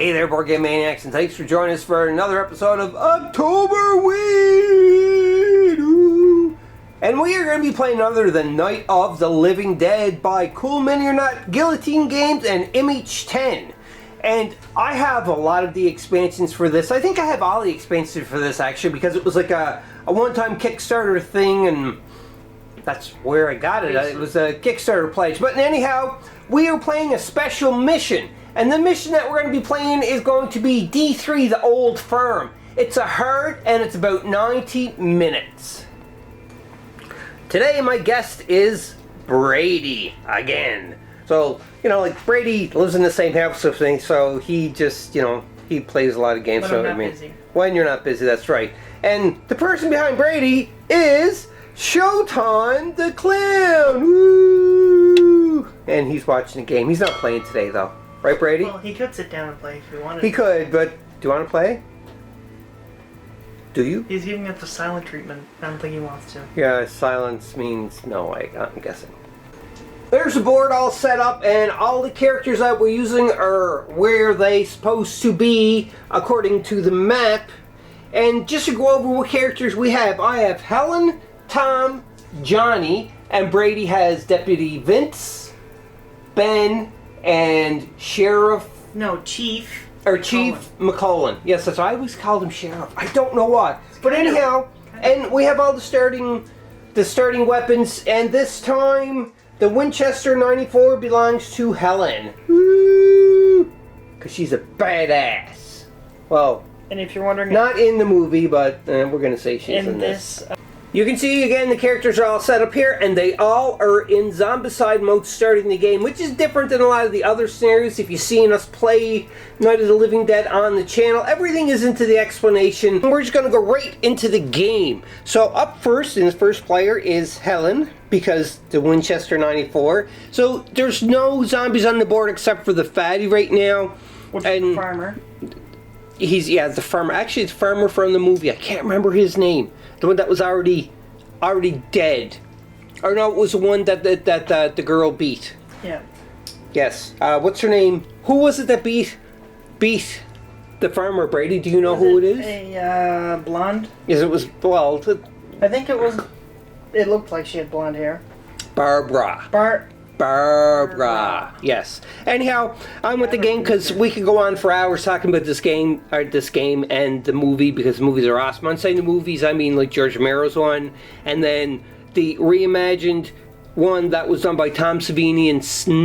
Hey there, Board Game Maniacs, and thanks for joining us for another episode of Octoberween! Ooh. And we are going to be playing none other than Night of the Living Dead by Cool Mini or Not Guillotine Games and MH10. And I have a lot of the expansions for this. I think I have all the expansions for this, actually, because it was like a one-time Kickstarter thing, and that's where I got it. It was a Kickstarter pledge. But anyhow, we are playing a special mission. And the mission that we're going to be playing is going to be D3, the Old Firm. It's a hard, and it's about 90 minutes. Today, my guest is Brady, again. So, you know, like, Brady lives in the same house with me, so he just, you know, he plays a lot of games. When so, I'm not I mean, busy. When you're not busy, that's right. And the person behind Brady is Showtime the Clown. Woo! And he's watching the game. He's not playing today, though. Right, Brady? Well, he could sit down and play if he wanted. He could, but do you want to play? Do you? He's giving it the silent treatment. I don't think he wants to. Yeah, silence means no, I'm guessing. There's the board all set up, and all the characters that we're using are where they're supposed to be according to the map. And just to go over what characters we have, I have Helen, Tom, Johnny, and Brady has Deputy Vince, Ben, and Sheriff... No, Chief. Or Chief McCullen. Yes, that's why I always called him Sheriff. I don't know why. But anyhow, and we have all the starting weapons, and this time the Winchester 94 belongs to Helen. Woo! Because she's a badass. Well, And if you're wondering... not in the movie, but we're going to say she's in this. You can see, again, the characters are all set up here, and they all are in Zombicide mode starting the game, which is different than a lot of the other scenarios. If you've seen us play Night of the Living Dead on the channel, everything is into the explanation. We're just going to go right into the game. So up first, in the first player, is Helen, because the Winchester 94. So there's no zombies on the board except for the fatty right now. Which is the farmer. He's, yeah, the farmer. Actually, it's farmer from the movie. I can't remember his name. The one that was already dead. Or no, it was the one that the girl beat. Yeah. Yes. What's her name? Who was it that beat the farmer, Brady? Do you know who it is? A blonde? Yes, it was, well... I think it was... It looked like she had blonde hair. Barbara. Barbara. Yes. Anyhow, I'm with the game because we could go on for hours talking about this game and the movie, because movies are awesome. I'm saying the movies, I mean like George Romero's one, and then the reimagined one that was done by Tom Savini in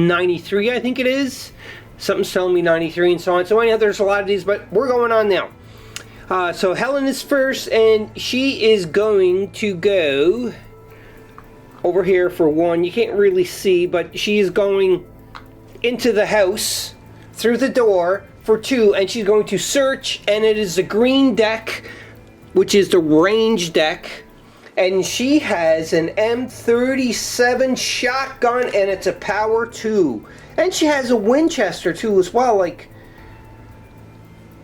'93, I think it is. Something's telling me '93 and so on. So anyhow, there's a lot of these, but we're going on now. So Helen is first, and she is going to go over here for one. You can't really see, but she's going into the house through the door for two, and she's going to search, and it is the green deck, which is the range deck, and she has an M37 shotgun, and it's a power 2, and she has a Winchester too as well. Like,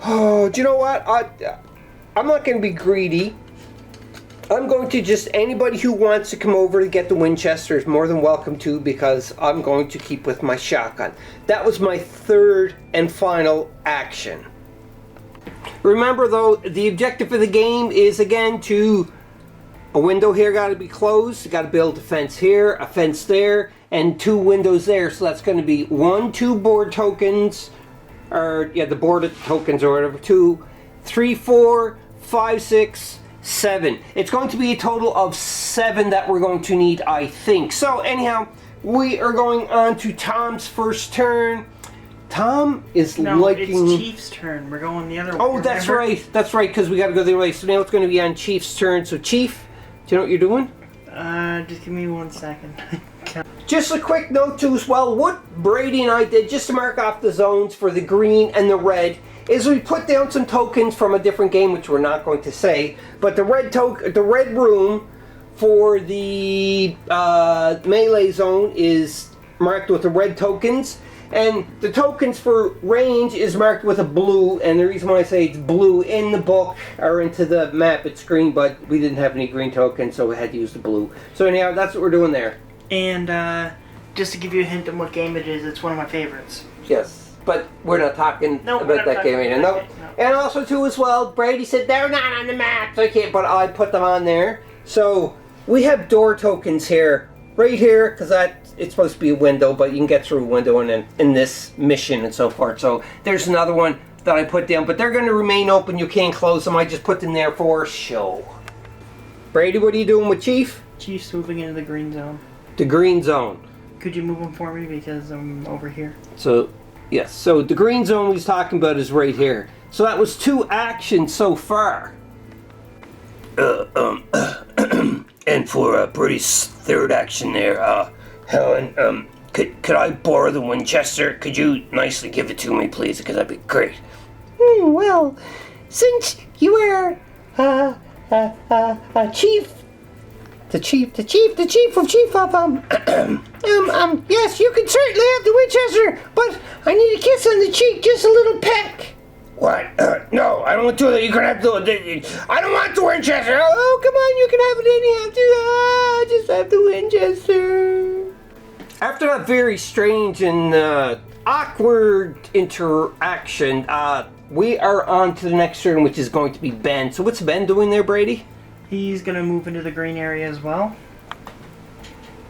oh, do you know what? I'm not going to be greedy. I'm going to just, anybody who wants to come over to get the Winchester is more than welcome to, because I'm going to keep with my shotgun. That was my third and final action. Remember though, the objective of the game is, again, to, a window here got to be closed, you got to build a fence here, a fence there, and 2 windows there. So that's going to be 1, 2 board tokens, or yeah, the board tokens or whatever, 2, 3, 4, 5, 6, 7. It's going to be a total of 7 that we're going to need, I think. So anyhow, we are going on to Tom's first turn. Tom is liking... No, it's Chief's turn. We're going the other way. Oh, that's right. That's right, because we got to go the other way. So now it's going to be on Chief's turn. So Chief, do you know what you're doing? Just give me 1 second. Just a quick note too as well, what Brady and I did, just to mark off the zones for the green and the red, is we put down some tokens from a different game, which we're not going to say, but the red room for the melee zone is marked with the red tokens, and the tokens for range is marked with a blue, and the reason why I say it's blue in the book or into the map, it's green, but we didn't have any green tokens, so we had to use the blue. So anyhow, that's what we're doing there. And just to give you a hint on what game it is, it's one of my favorites. Yes. but we're not talking No, we're about not that talking game right about now. that game, no. And also too as well, Brady said they're not on the map, so I can't, but I put them on there. So we have door tokens here, right here, because it's supposed to be a window, but you can get through a window in this mission and so forth. So there's another one that I put down, but they're going to remain open. You can't close them. I just put them there for show. Brady, what are you doing with Chief? Chief's moving into the green zone. The green zone. Could you move him for me because I'm over here? So, yes. So the green zone he's talking about is right here. So that was 2 actions so far. And for Brady's third action there, Helen, could I borrow the Winchester? Could you nicely give it to me, please? Because that'd be great. Well, since you are chief, the chief of yes, you can certainly have the Winchester, but I need a kiss on the cheek, just a little peck. What? No, I don't want to. You can have the. I don't want the Winchester. Oh, come on, you can have it anyhow. Just have the Winchester. After that very strange and awkward interaction, we are on to the next turn, which is going to be Ben. So what's Ben doing there, Brady? He's gonna move into the green area as well.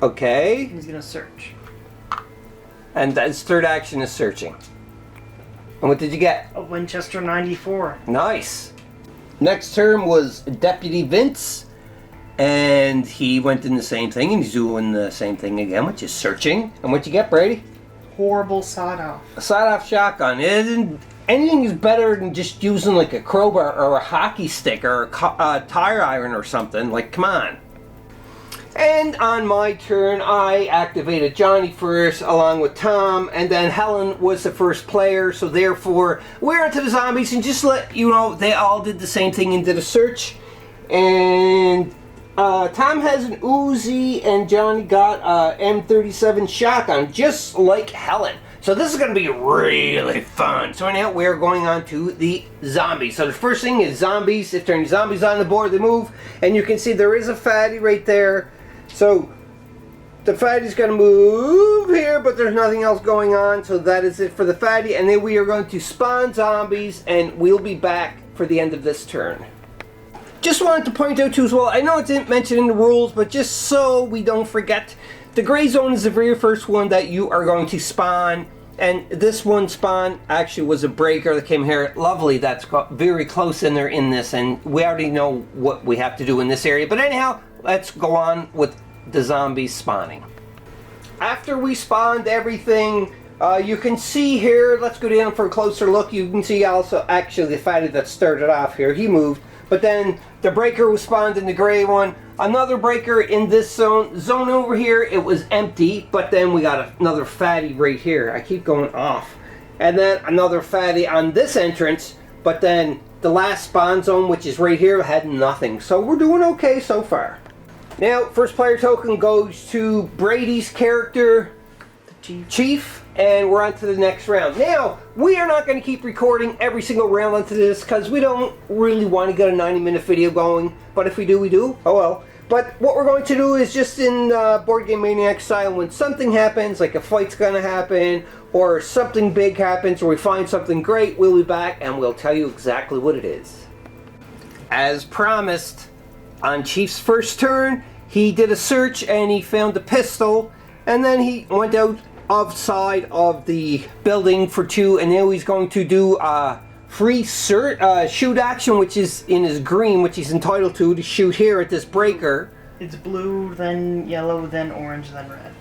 Okay. He's gonna search. And his third action is searching. And what did you get? A Winchester 94. Nice. Next turn was Deputy Vince. And he went in the same thing, and he's doing the same thing again, which is searching. And what'd you get, Brady? Horrible sawed-off. A sawed-off shotgun. Anything is better than just using like a crowbar or a hockey stick or a tire iron or something. Like, come on. And on my turn, I activated Johnny first, along with Tom, and then Helen was the first player, so therefore, we're into the zombies, and just let you know, they all did the same thing and did a search. And Tom has an Uzi, and Johnny got a M37 shotgun, just like Helen. So this is going to be really fun. So now we're going on to the zombies. So the first thing is zombies. If there are any zombies on the board, they move. And you can see there is a fatty right there. So the fatty's going to move here, but there's nothing else going on. So that is it for the fatty. And then we are going to spawn zombies, and we'll be back for the end of this turn. Just wanted to point out too as well, I know it didn't mention in the rules, but just so we don't forget, the gray zone is the very first one that you are going to spawn. And this one spawn actually was a breaker that came here. Lovely, that's very close in there in this, and we already know what we have to do in this area. But anyhow, let's go on with the zombies spawning. After we spawned everything, you can see here, let's go down for a closer look. You can see also actually the fatty that started off here, he moved. But then the breaker was spawned in the gray one. Another breaker in this zone over here, it was empty, but then we got another fatty right here. I keep going off. And then another fatty on this entrance, but then the last spawn zone, which is right here, had nothing. So we're doing okay so far. Now, first player token goes to Brady's character, Chief, and we're on to the next round. Now, we are not going to keep recording every single round onto this because we don't really want to get a 90-minute video going. But if we do, we do. Oh well. But what we're going to do is just in Board Game Maniac style, when something happens, like a fight's going to happen, or something big happens, or we find something great, we'll be back and we'll tell you exactly what it is. As promised, on Chief's first turn, he did a search and he found a pistol, and then he went outside of the building for 2, and now he's going to do a free shoot action, which is in his green, which he's entitled to shoot here at this breaker. It's blue, then yellow, then orange, then red.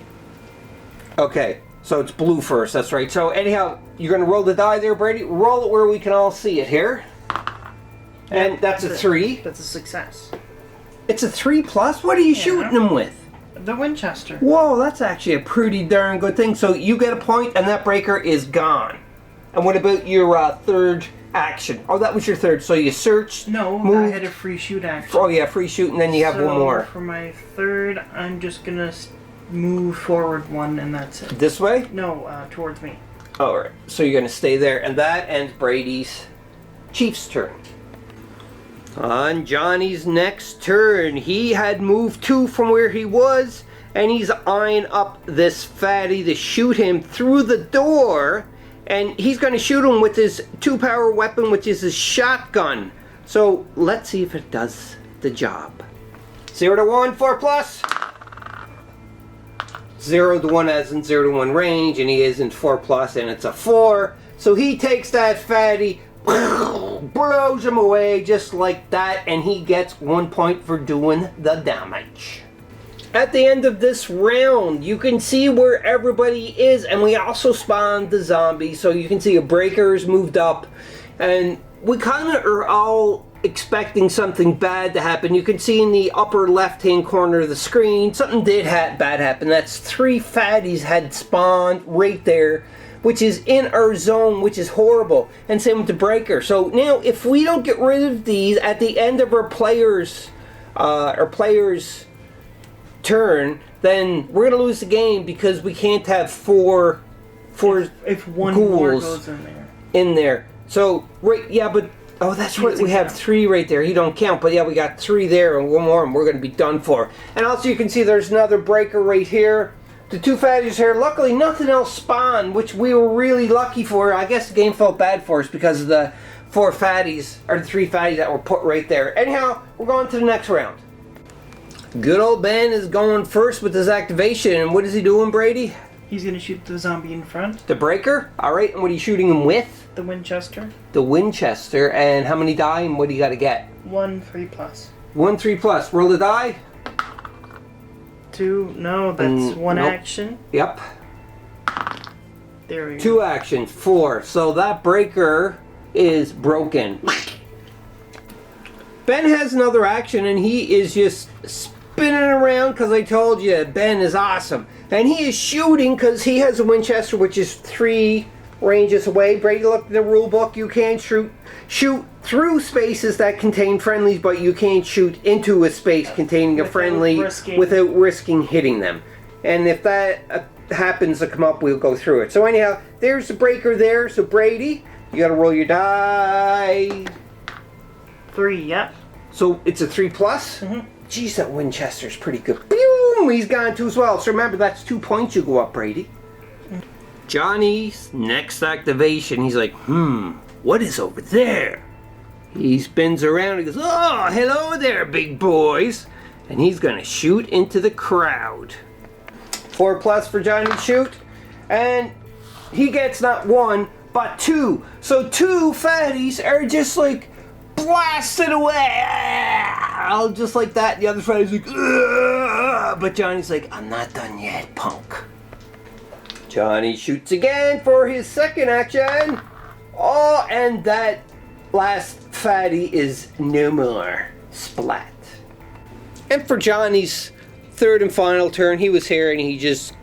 Okay, so it's blue first, that's right. So anyhow, you're going to roll the die there, Brady. Roll it where we can all see it here. And that's a 3. That's a success. It's a 3+? What are you shooting him with? The Winchester. Whoa, that's actually a pretty darn good thing. So you get a point, and that breaker is gone. And what about your third action? Oh, that was your third. So you searched, No, moved. I had a free shoot action. Oh yeah, free shoot, and then you have one more. For my third, I'm just gonna move forward 1, and that's it. This way? No, towards me. Alright, so you're going to stay there, and that ends Brady's Chief's turn. On Johnny's next turn, he had moved 2 from where he was, and he's eyeing up this fatty to shoot him through the door. And he's going to shoot him with his 2-power weapon, which is his shotgun. So let's see if it does the job. 0 to 1, 4 plus. 0 to 1 as in 0 to 1 range, and he isn't 4 plus, and it's a 4. So he takes that fatty, blows him away just like that, and he gets 1 point for doing the damage. At the end of this round, you can see where everybody is, and we also spawned the zombies, so you can see a breaker's moved up, and we kind of are all expecting something bad to happen. You can see in the upper left-hand corner of the screen, something did bad happen. That's 3 fatties had spawned right there, which is in our zone, which is horrible. And same with the breaker. So now, if we don't get rid of these at the end of our player's turn, then we're gonna lose the game because we can't have four if one more ghouls goes in there. So right, yeah, but oh, that's right. We have 3 right there. He don't count, but yeah, we got 3 there and 1 more, and we're gonna be done for. And also, you can see there's another breaker right here. The 2 fatties here. Luckily, nothing else spawned, which we were really lucky for. I guess the game felt bad for us because of the 4 fatties or the 3 fatties that were put right there. Anyhow, we're going to the next round. Good old Ben is going first with his activation, and what is he doing, Brady? He's gonna shoot the zombie in front. The breaker. All right, and what are you shooting him with? The Winchester. The Winchester, and how many die, and what do you got to get? 1 3 plus. 1 3 plus. Roll the die. 2. No, that's 1 nope. action. Yep. There we go. 2 actions. 4. So that breaker is broken. Ben has another action, and he is just spinning around because I told you Ben is awesome. And he is shooting because he has a Winchester, which is 3 ranges away. Brady looked in the rule book. You can shoot through spaces that contain friendlies, but you can't shoot into a space containing a friendly without risking hitting them. And if that happens to come up, we'll go through it. So anyhow, there's the breaker there. So Brady, you got to roll your die. 3, yep. So it's a 3 plus? Mm-hmm. Geez, that Winchester's pretty good. Boom! He's gone 2 as well. So remember, that's 2 points you go up, Brady. Johnny's next activation, he's like, what is over there? He spins around and goes, oh, hello there, big boys. And he's going to shoot into the crowd. 4 plus for Johnny to shoot. And he gets not 1, but 2. So 2 fatties are just like blasted away. Just like that. The other fatty's like, ugh! But Johnny's like, I'm not done yet, punk. Johnny shoots again for his second action. Oh, and that last fatty is no more. Splat. And for Johnny's third and final turn, he was here and he just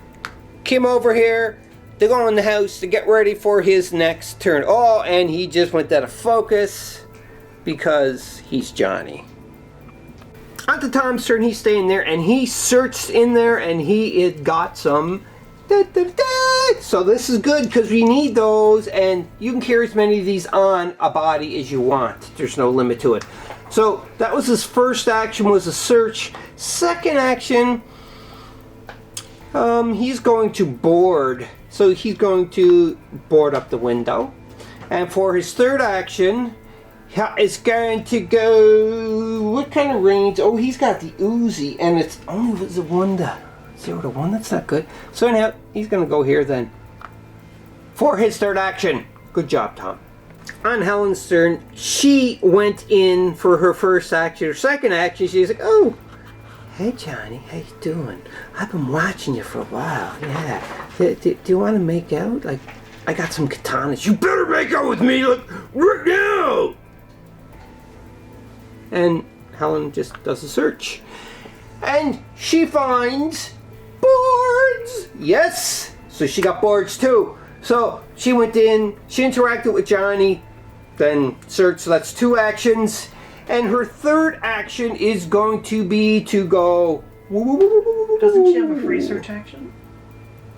came over here to go in the house to get ready for his next turn. Oh, and he just went out of focus because he's Johnny. On to Tom's turn, he's staying there and he searched in there and he got some. So this is good because we need those, and you can carry as many of these on a body as you want. There's no limit to it. So that was his first action, was a search. Second action, he's going to board. So he's going to board up the window. And for his third action, it's going to go, what kind of range? Oh, he's got the Uzi, and it's only was a 1 to 0 to 1. That's not good. So anyhow, he's going to go here then. For his third action. Good job, Tom. On Helen's turn, she went in for her first action. Her second action, she's like, oh, hey Johnny, how you doing? I've been watching you for a while. Yeah. Do you want to make out? Like, I got some katanas. You better make out with me, like, right now! And Helen just does a search. And she finds boards! Yes! So she got boards too. So she went in, she interacted with Johnny, then searched. So that's 2 actions. And her third action is going to be to go. Doesn't she have a free search action?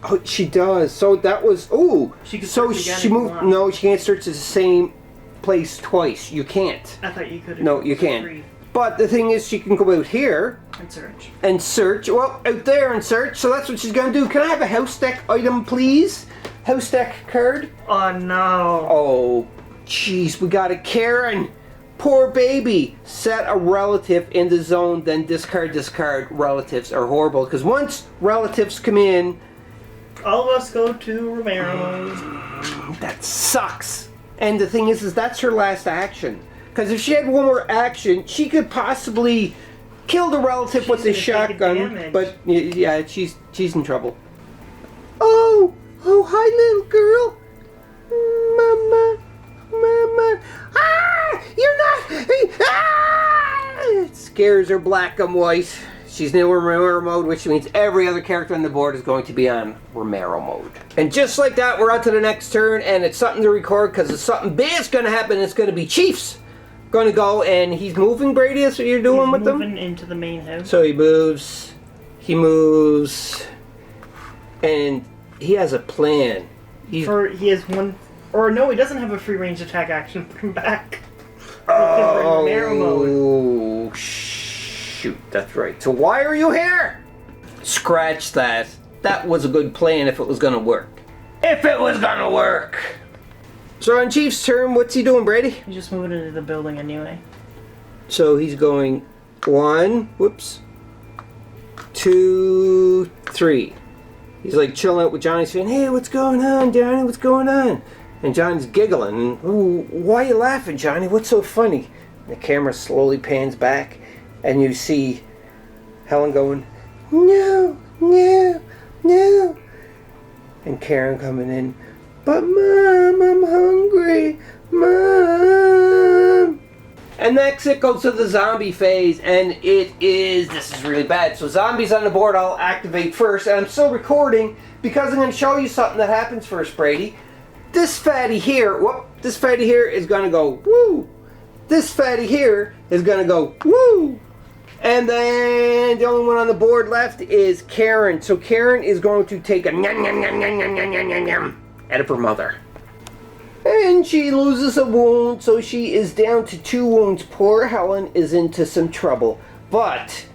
Oh, she does. So that was. Oh, she could so search again she moved. if you want. No, she can't search the same place twice. You can't. I thought you could. No, you can't. But the thing is, she can go out here and search. And search. Well, out there and search. So that's what she's going to do. Can I have a house deck item, please? house deck card. Oh no. Oh, jeez, we got a Karen. Poor baby. Set a relative in the zone, then discard. Relatives are horrible because once relatives come in, all of us go to Romero's. that sucks. And the thing is that's her last action. Because if she had one more action, she could possibly kill the relative with the shotgun. But yeah, she's in trouble. Oh, hi, little girl. Mama. Ah, you're not. Ah! It scares her black and white. She's now in Romero mode, which means every other character on the board is going to be on Romero mode. And just like that, we're on to the next turn, and it's something to record because it's something big's going to happen. It's going to be Chief's going to go, and he's moving, Brady. That's what you're doing with them? He's moving into the main house. So he moves, and he has a plan. He has one, or no, he doesn't have a free range attack action. Put him back. Romero mode. Shoot, that's right. So why are you here? Scratch that. That was a good plan if it was going to work. If it was going to work. So on Chief's turn, what's he doing, Brady? He's just moving into the building anyway. So he's going 1, 2, 3. He's like chilling out with Johnny saying, hey, what's going on, Johnny? What's going on? And Johnny's giggling. Ooh, why are you laughing, Johnny? What's so funny? And the camera slowly pans back. And you see Helen going, no. And Karen coming in, but Mom, I'm hungry, Mom. And next it goes to the zombie phase, and this is really bad. So zombies on the board, I'll activate first, and I'm still recording because I'm going to show you something that happens first, Brady. This fatty here is going to go, woo. This fatty here is going to go, woo. And then the only one on the board left is Karen. So Karen is going to take a nyam out of her mother. And she loses a wound, so she is down to 2 wounds. Poor Helen is into some trouble. But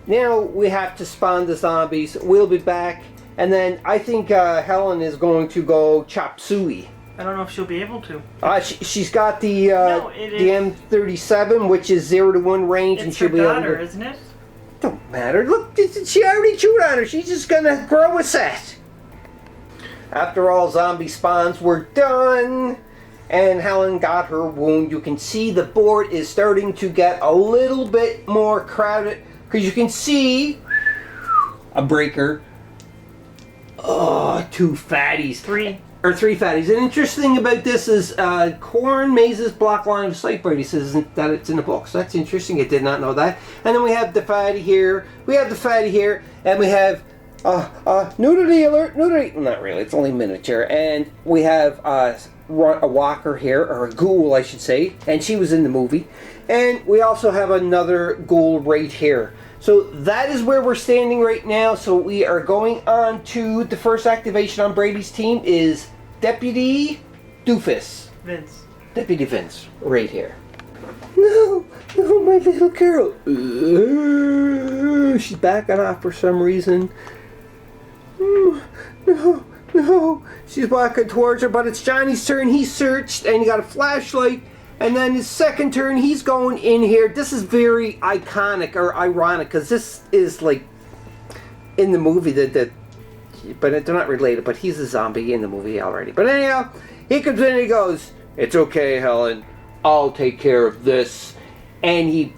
now we have to spawn the zombies. We'll be back. And then I think Helen is going to go chop suey. I don't know if she'll be able to. She's got the M37, which is 0 to 1 range, and she'll be able to. It's her daughter, isn't it? Don't matter. Look, she already chewed on her. She's just gonna grow a set. After all zombie spawns were done, and Helen got her wound, you can see the board is starting to get a little bit more crowded because you can see a breaker. Oh, 2 fatties. 3 fatties. And interesting about this is Corn Maze's block line of sight, Brady says that it's in the book. So that's interesting. I did not know that. And then we have the fatty here. And we have nudity alert. Nudity. Not really. It's only miniature. And we have a walker here, or a ghoul, I should say. And she was in the movie. And we also have another ghoul right here. So that is where we're standing right now. So we are going on to the first activation on Brady's team is Deputy Doofus. Vince. Deputy Vince, right here. No, my little girl. She's backing off for some reason. No. She's walking towards her, but it's Johnny's turn. He searched, and he got a flashlight. And then his second turn, he's going in here. This is very iconic or ironic because this is like in the movie but they're not related. But he's a zombie in the movie already. But anyhow, he comes in and he goes, "It's okay, Helen. I'll take care of this." And he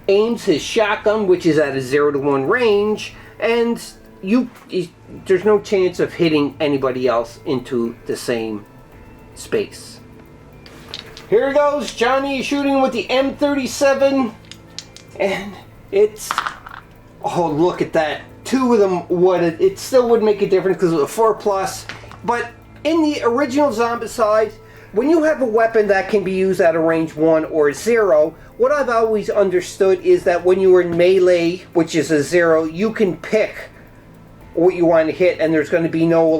aims his shotgun, which is at a 0 to 1 range, and there's no chance of hitting anybody else into the same space. Here goes. Johnny is shooting with the M37, and it's, oh, look at that. 2 of them it still would make a difference because it was a 4+. But in the original Zombicide, when you have a weapon that can be used at a range 1 or 0, what I've always understood is that when you are in melee, which is a 0, you can pick what you want to hit, and there's going to be no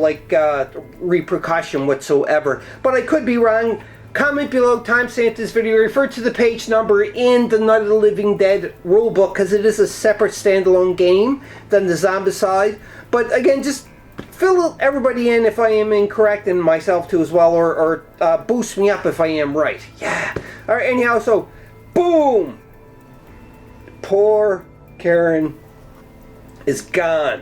repercussion whatsoever. But I could be wrong. Comment below, timestamp this video, refer to the page number in the Night of the Living Dead rulebook because it is a separate standalone game than the Zombicide. But again, just fill everybody in if I am incorrect, and myself too as well, or boost me up if I am right. Yeah. All right. Anyhow, so boom. Poor Karen is gone.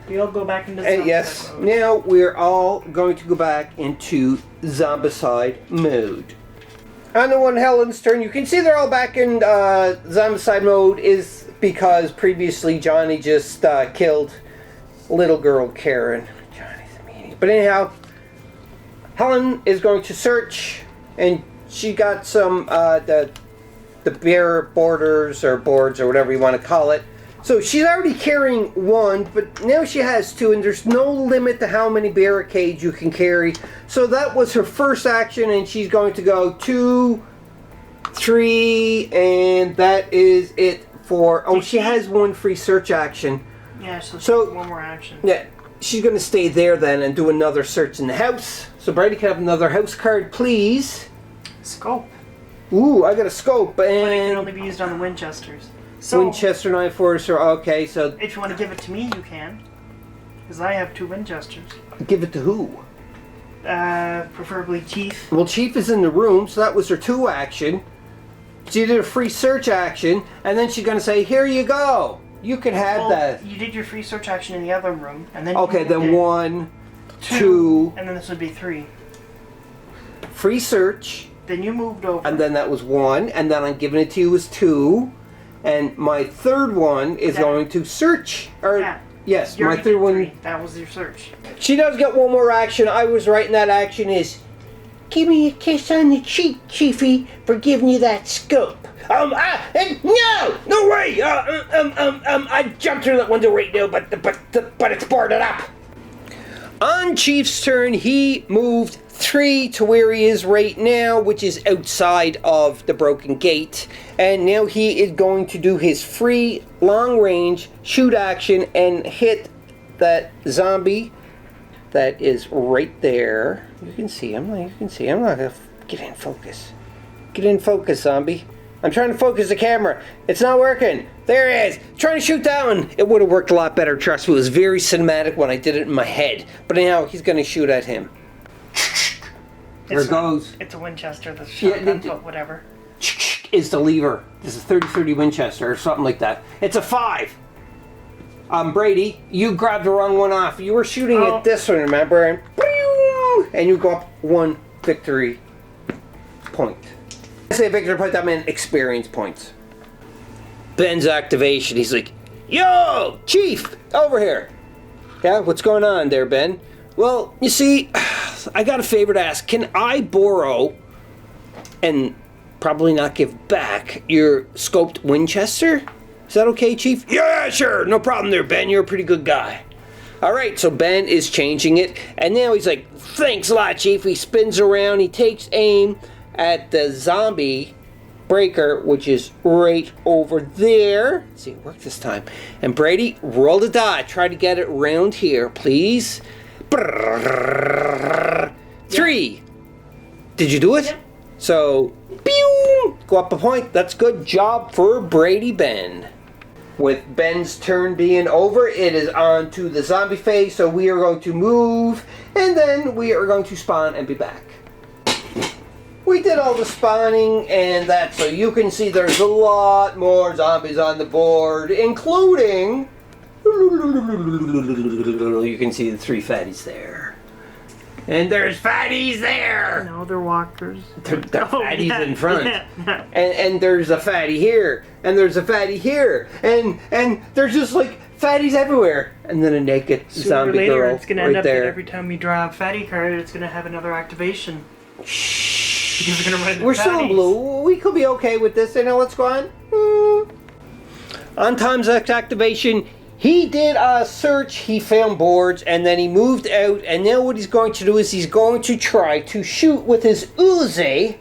We all go back into And yes, now we're all going to go back into Zombicide mode. On the one Helen's turn, you can see they're all back in Zombicide mode is because previously Johnny just killed little girl Karen. Johnny's a meanie. But anyhow, Helen is going to search, and she got some the bear borders or boards or whatever you want to call it. So she's already carrying one, but now she has two, and there's no limit to how many barricades you can carry. So that was her first action, and she's going to go 2, 3, and that is it for... Oh, she has one free search action. Yeah, so she has one more action. Yeah, she's going to stay there then and do another search in the house. So Brady can have another house card, please. Scope. Ooh, I got a scope, and... But it can only be used on the Winchesters. So, Winchester 940, okay, so... If you want to give it to me, you can. Because I have 2 Winchesters. Give it to who? Preferably Chief. Well, Chief is in the room, so that was her 2 action. She did a free search action, and then she's going to say, here you go. You can have that. You did your free search action in the other room, and then okay, then 1, 2... And then this would be 3. Free search. Then you moved over. And then that was 1, and then I'm giving it to you as 2. And my third one is going to search. Or yes, my third one. That was your search. She does get one more action. I was right, and that action is, give me a kiss on the cheek, Chiefy, for giving you that scope. No way. I jumped through that window right now, but it's boarded up. On Chief's turn, he moved 3 to where he is right now, which is outside of the broken gate. And now he is going to do his free long-range shoot action and hit that zombie that is right there. You can see him. You can see him. I'm not going to get in focus. Get in focus, zombie. I'm trying to focus the camera. It's not working. There he is. Trying to shoot down. It would have worked a lot better. Trust me. It was very cinematic when I did it in my head. But anyhow, he's going to shoot at him. There it goes. It's a Winchester. The shotgun, but whatever. Is the lever. This is 30-30 Winchester or something like that. It's a 5. Brady, you grabbed the wrong one off. You were shooting at this one, remember? And you go up 1 victory point. I say victory point, I meant experience points. Ben's activation. He's like, yo, Chief, over here. Yeah, what's going on there, Ben? Well, you see, I got a favor to ask. Can I borrow and probably not give back your scoped Winchester? Is that okay, Chief? Yeah, sure. No problem there, Ben. You're a pretty good guy. All right, so Ben is changing it. And now he's like, thanks a lot, Chief. He spins around. He takes aim at the zombie breaker, which is right over there. Let's see, it worked this time. And Brady, roll the die. Try to get it round here, please. 3. Did you do it? Yeah. So, pew! Go up a point. That's good job for Brady Ben. With Ben's turn being over, it is on to the zombie phase. So we are going to move, and then we are going to spawn and be back. We did all the spawning and that, so you can see there's a lot more zombies on the board, including... You can see the 3 fatties there. And there's fatties there! No, they're walkers. They're fatties in front. Yeah. And there's a fatty here. And there's a fatty here. And there's just like fatties everywhere. And then a naked zombie later, girl it's gonna right end up there. that every time you draw a fatty card, it's gonna have another activation. Shh. Because we're gonna run into We're still in fatties. blue. We could be okay with this. You know what's going on? On Tom's activation, he did a search, he found boards, and then he moved out, and now what he's going to do is he's going to try to shoot with his Uzi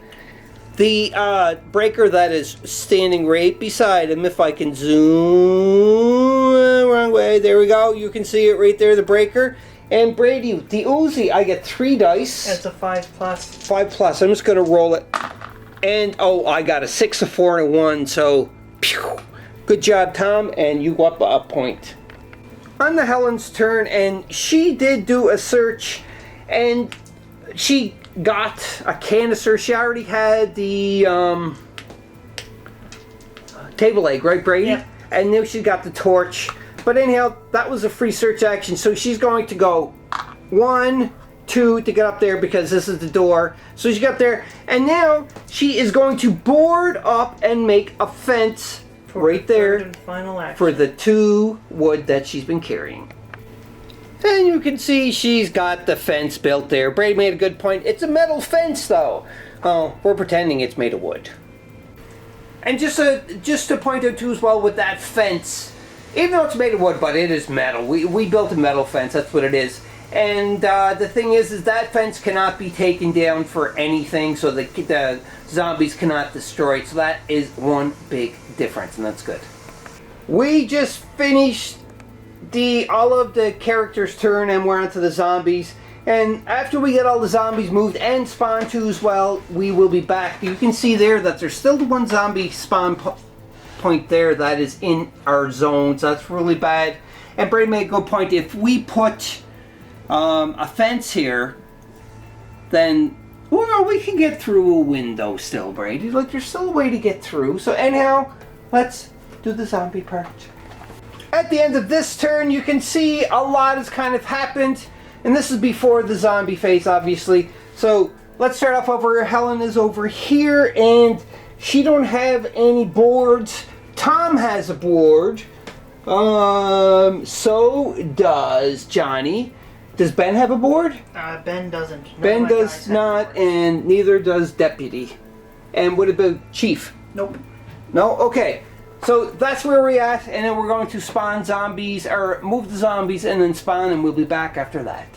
the breaker that is standing right beside him. If I can zoom, wrong way, there we go, you can see it right there, the breaker. And Brady, the Uzi, I get 3 dice. That's a 5+. 5+, I'm just going to roll it. And, oh, I got a 6, a 4, and a 1, so, pew. Good job, Tom, and you go up a point. on the Helen's turn, and she did do a search, and she got a canister. She already had the table leg, right, Brady? Yeah. And now she got the torch. But anyhow, that was a free search action, so she's going to go 1, 2 to get up there because this is the door. So she got up there, and now she is going to board up and make a fence right there and final action. for the 2 wood that she's been carrying. And you can see she's got the fence built there. Brady made a good point. It's a metal fence, though. Oh, we're pretending it's made of wood. And just to point out too as well with that fence, even though it's made of wood, but it is metal. We built a metal fence. That's what it is. And the thing is that fence cannot be taken down for anything, so the zombies cannot destroy it. So that is one big difference, and that's good. We just finished all of the characters' turn, and we're onto the zombies. And after we get all the zombies moved and spawn too as well, we will be back. You can see there that there's still the one zombie spawn point there that is in our zones. That's really bad. And Brady made a good point. If we put a fence here, then well, no, we can get through a window still, Brady. Like, there's still a way to get through. So anyhow, let's do the zombie part. At the end of this turn, you can see a lot has kind of happened. And this is before the zombie phase, obviously. So let's start off over here. Helen is over here, and she don't have any boards. Tom has a board. So does Johnny. Does Ben have a board? Ben doesn't. None Ben of my does guys have not, boards. and neither does Deputy. And what about Chief? Nope. No? Okay. So that's where we're at, and then we're going to spawn zombies, or move the zombies and then spawn, and we'll be back after that.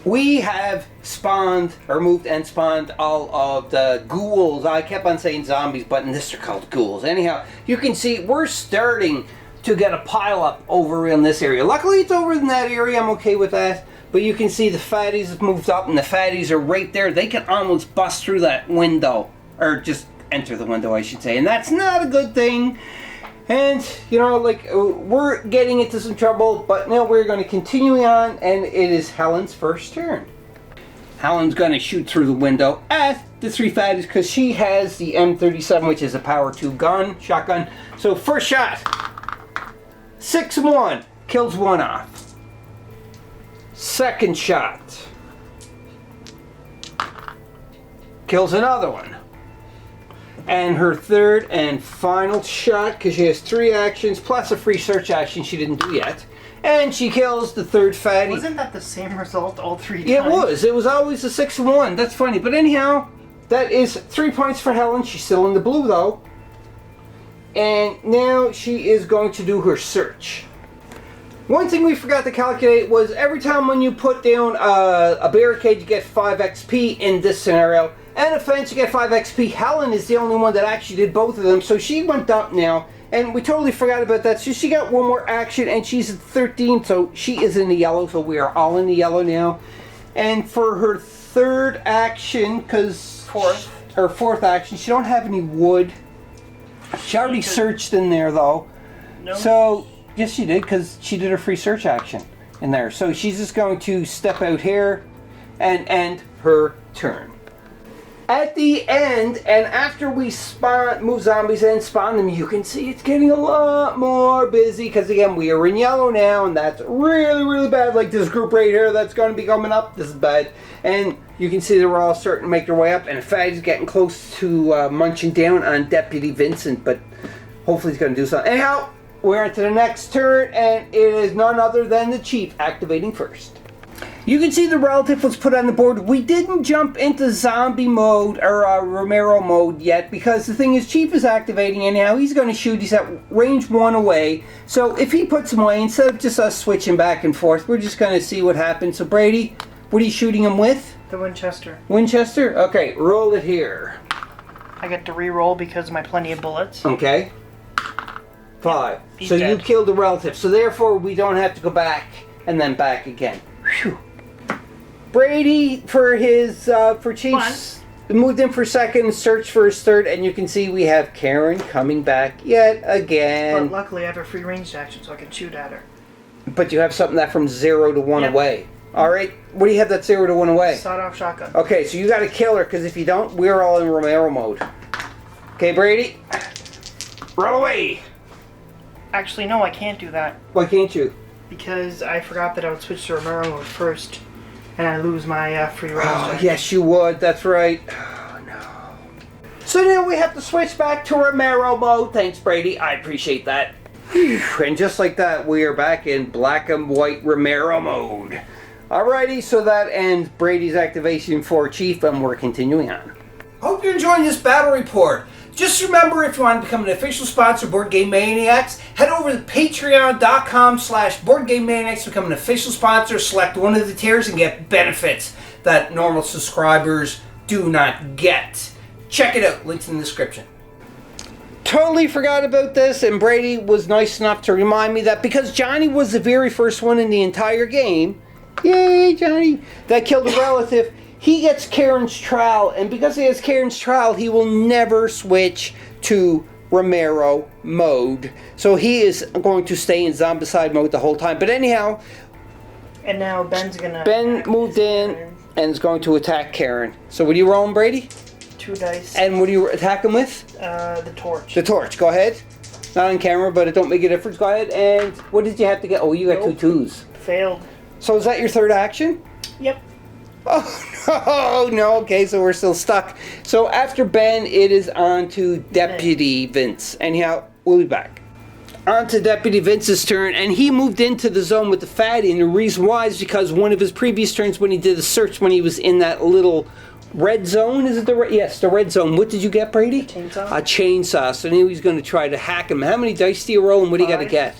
We have spawned, or moved and spawned all of the ghouls. I kept on saying zombies, but in this they're called ghouls. Anyhow, you can see we're starting to get a pile up over in this area. Luckily it's over in that area, I'm okay with that. But you can see the fatties have moved up, and the fatties are right there. They can almost bust through that window, or just enter the window, I should say. And that's not a good thing. And, you know, like, we're getting into some trouble, but now we're going to continue on, and it is Helen's first turn. Helen's going to shoot through the window at the 3 fatties, because she has the M37, which is a power 2 gun, shotgun. So, first shot, 6-1, kills one off. Second shot, kills another one. And her third and final shot, because she has 3 actions plus a free search action she didn't do yet. And she kills the third fatty. Wasn't that the same result all 3 times? It was. It was always a 6-1. That's funny. But anyhow, that is 3 points for Helen. She's still in the blue, though. And now she is going to do her search. One thing we forgot to calculate was every time when you put down a barricade, you get 5 XP in this scenario. And a fence, you get 5 XP. Helen is the only one that actually did both of them, so she went up now. And we totally forgot about that. So she got one more action, and she's at 13, so she is in the yellow, so we are all in the yellow now. And for her third action, because fourth action, she don't have any wood. She already searched in there, though. No. So, yes, she did, because she did her free search action in there. So she's just going to step out here and end her turn. At the end, and after we move zombies and spawn them, you can see it's getting a lot more busy, because again, we are in yellow now, and that's really, really bad. Like this group right here that's going to be coming up, this is bad. And you can see they're all starting to make their way up, and Fatty's getting close to munching down on Deputy Vincent, but hopefully he's going to do something. Anyhow, we're on to the next turn, and it is none other than the Chief activating first. You can see the relative was put on the board. We didn't jump into zombie mode or Romero mode yet, because the thing is, Chief is activating anyhow. He's going to shoot. He's at range 1 away. So if he puts him away, instead of just us switching back and forth, we're just going to see what happens. So Brady, what are you shooting him with? The Winchester. Winchester? Okay, roll it here. I get to re-roll because of my plenty of bullets. Okay. 5. He's So dead. you killed the relative. So therefore, we don't have to go back and then back again. Whew. Brady, for his, for Chiefs, moved in for second, searched for his third, and you can see we have Karen coming back yet again. But luckily I have a free ranged action so I can shoot at her. But you have something that from 0 to 1 Yep. away. All right. What do you have that 0 to 1 away? Sawed-off shotgun. Okay, so you got to kill her, because if you don't, we're all in Romero mode. Okay, Brady? Roll away! Actually, no, I can't do that. Why can't you? Because I forgot that I would switch to Romero mode first. And I lose my free range. Oh, yes, you would. That's right. Oh, no. So now we have to switch back to Romero mode. Thanks, Brady. I appreciate that. Whew. And just like that, we are back in black and white Romero mode. Alrighty, so that ends Brady's activation for Chief, and we're continuing on. Hope you're enjoying this battle report. Just remember, if you want to become an official sponsor of Board Game Maniacs, head over to patreon.com/BoardGameManiacs to become an official sponsor, select one of the tiers, and get benefits that normal subscribers do not get. Check it out, links in the description. Totally forgot about this, and Brady was nice enough to remind me that because Johnny was the very first one in the entire game, yay Johnny, that killed a relative, he gets Karen's trowel, and because he has Karen's trowel, he will never switch to Romero mode. So he is going to stay in Zombicide mode the whole time. But anyhow, And now Ben moved in and is going to attack Karen. So what are you rolling, Brady? 2 dice. And what are you attacking with? The torch. The torch. Go ahead. Not on camera, but it don't make a difference. Go ahead. And what did you have to get? Oh, you got Nope. 2 twos. Failed. So is that your third action? Yep. Oh, no. Okay, so we're still stuck. So after Ben, it is on to Deputy Vince. Anyhow, we'll be back. On to Deputy Vince's turn, and he moved into the zone with the fatty, and the reason why is because one of his previous turns when he did the search, when he was in that little red zone, is it the red? Yes, the red zone. What did you get, Brady? Chainsaw. A chainsaw. So now he's going to try to hack him. How many dice do you roll, and what do you got to 5. get?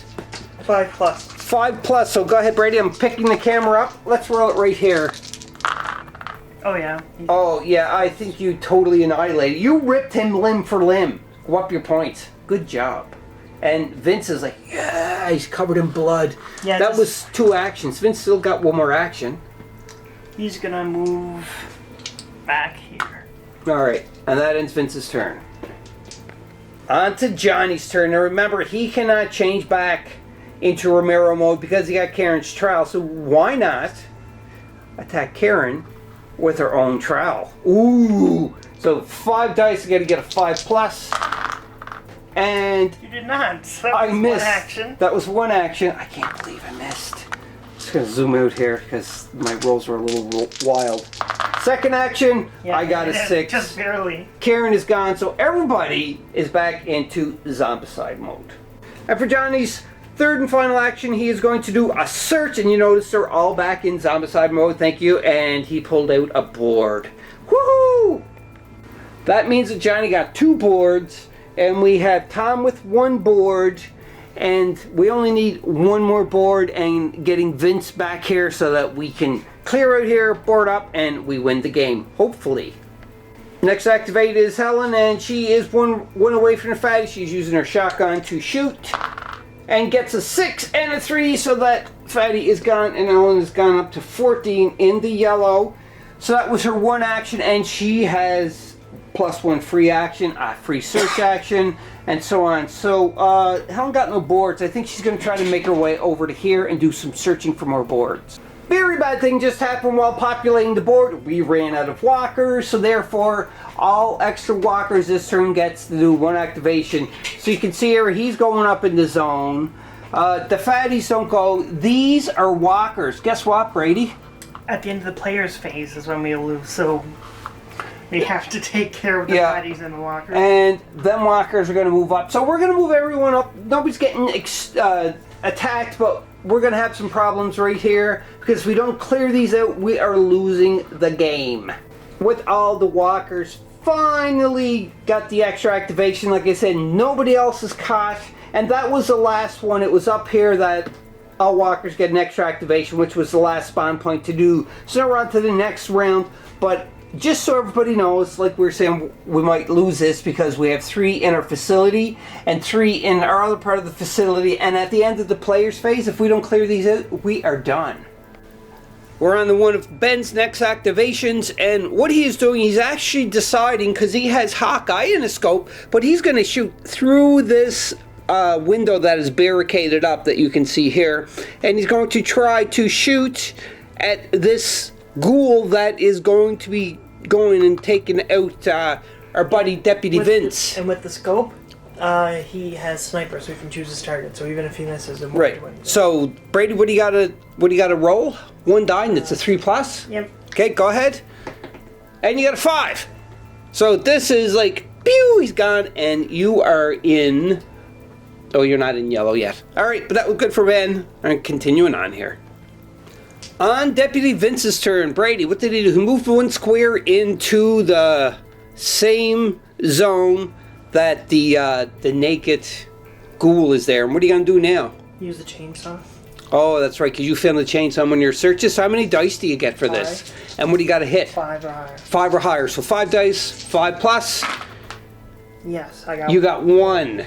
5 plus. 5 plus. So go ahead, Brady. I'm picking the camera up. Let's roll it right here. Oh, yeah. Oh, yeah, I think you totally annihilated. You ripped him limb for limb. Go up your points. Good job. And Vince is like, yeah, he's covered in blood. Yeah, that was 2 actions. Vince still got 1 more action. He's gonna move back here. Alright, and that ends Vince's turn. On to Johnny's turn. Now remember, he cannot change back into Romero mode because he got Karen's trowel. So why not attack Karen with her own trowel? Ooh! So 5 dice, you got to get a 5 plus. And You did not. That I was missed. 1 action. That was 1 action. I can't believe I missed. Just gonna zoom out here because my rolls were a little wild. Second action, Yeah, I got a 6. Just barely. Karen is gone, so everybody is back into Zombicide mode. And for Johnny's third and final action, he is going to do a search, and you notice they're all back in Zombicide mode, thank you, and he pulled out a board. Woohoo! That means that Johnny got 2 boards, and we have Tom with 1 board, and we only need 1 more board and getting Vince back here so that we can clear out here, board up, and we win the game, hopefully. Next activate is Helen, and she is one away from the fatty. She's using her shotgun to shoot, and gets a 6 and a 3, so that fatty is gone, and Helen has gone up to 14 in the yellow. So that was her 1 action, and she has +1 free action, a free search action, and so on. So Helen got no boards. I think she's going to try to make her way over to here and do some searching for more boards. Very bad thing just happened while populating the board. We ran out of walkers, so therefore all extra walkers this turn gets to do 1 activation. So you can see here he's going up in the zone. The fatties don't go. These are walkers. Guess what, Brady? At the end of the player's phase is when we lose, so we have to take care of the Yeah. fatties and the walkers. And them walkers are going to move up. So we're going to move everyone up. Nobody's getting attacked, but we're going to have some problems right here because if we don't clear these out, we are losing the game. With all the walkers finally got the extra activation. Like I said, nobody else is caught, and that was the last one. It was up here that all walkers get an extra activation, which was the last spawn point to do. So now we're on to the next round, but just so everybody knows, like we were saying, we might lose this because we have 3 in our facility and 3 in our other part of the facility, and at the end of the player's phase, if we don't clear these out, we are done. We're on the one of Ben's next activations, and what he is doing, he's actually deciding, because he has Hawkeye in a scope, but he's going to shoot through this window that is barricaded up that you can see here. And he's going to try to shoot at this ghoul that is going to be going and taking out our buddy Deputy Vince. And with the scope, he has sniper, so he can choose his target. So even if he misses, it won't Right. do anything. So Brady, what do you gotta roll? One die, and it's a 3+. Yep. Okay, go ahead. And you got a 5. So this is like, pew, he's gone, and you are in. Oh, you're not in yellow yet. All right, but that was good for Ben. All right, continuing on here. On Deputy Vince's turn, Brady, what did he do? He moved one square into the same zone that the naked ghoul is there. And what are you gonna do now? Use the chainsaw. Oh, that's right, because you found the chainsaw on one of your searches. So how many dice do you get for this? And what do you got to hit? 5 or higher. 5 or higher. So 5 dice, 5+. Yes, I got. You got 1. Which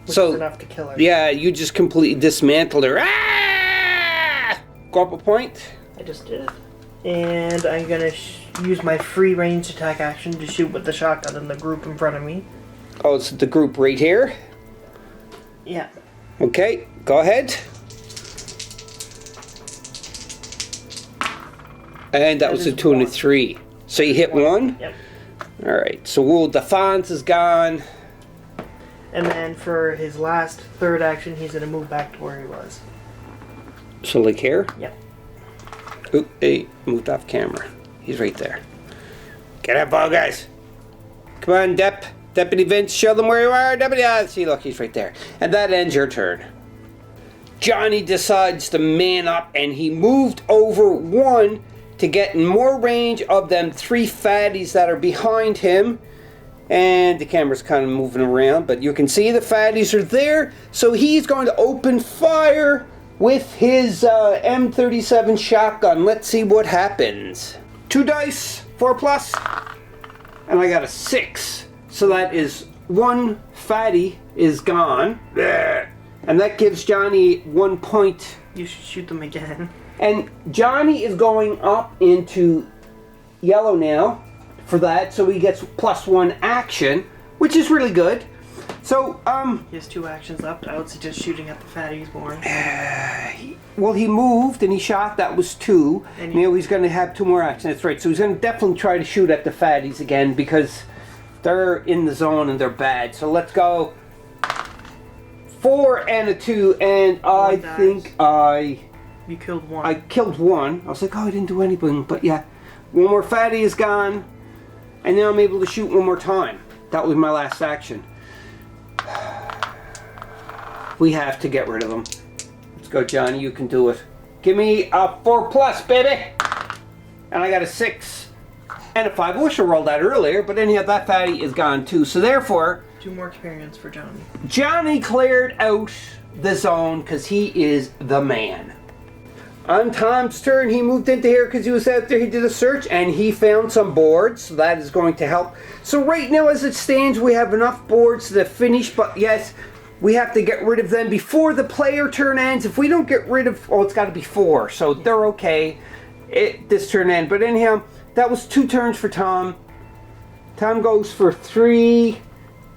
So is enough to kill her. yeah, you just completely dismantled her. Ah! Go up a point. I just did it. And I'm gonna use my free range attack action to shoot with the shotgun in the group in front of me. Oh, it's the group right here. Yeah. Okay, go ahead. And that was a 2 and a 3. So you hit 1? Yep. Alright, so Will Defense is gone. And then for his last third action, he's gonna move back to where he was. So like here? Yep. Oop, hey, moved off camera. He's right there. Get up, ball guys. Come on, Deputy Vince, show them where you are. Deputy, see, look, he's right there. And that ends your turn. Johnny decides to man up, and he moved over 1 to get in more range of them 3 fatties that are behind him. And the camera's kind of moving around, but you can see the fatties are there. So he's going to open fire with his M37 shotgun. Let's see what happens. 2 dice, 4+, and I got a 6. So that is 1 fatty is gone. And that gives Johnny 1 point. You should shoot them again. And Johnny is going up into yellow now for that, so he gets +1 action, which is really good. So, He has 2 actions left. I would suggest shooting at the fatties more. well, he moved and he shot. That was 2. And Now he's going to have 2 more actions. That's right. So he's going to definitely try to shoot at the fatties again because they're in the zone and they're bad. So let's go 4 and a 2, and I think You killed 1. I killed 1. I was like, oh, I didn't do anything, but yeah. 1 more fatty is gone, and now I'm able to shoot 1 more time. That was my last action. We have to get rid of them. Let's go, Johnny. You can do it. Give me a 4+, baby. And I got a 6 and a 5. I wish I rolled that earlier, but anyhow, that fatty is gone too. So therefore, 2 more experience for Johnny. Johnny cleared out the zone because he is the man. On Tom's turn, he moved into here because he was out there. He did a search and he found some boards, so that is going to help. So right now, as it stands, we have enough boards to finish, but yes, we have to get rid of them before the player turn ends. If we don't get rid of, oh, it's got to be 4, so they're okay. This turn ends, but anyhow, that was 2 turns for Tom. Tom goes for 3,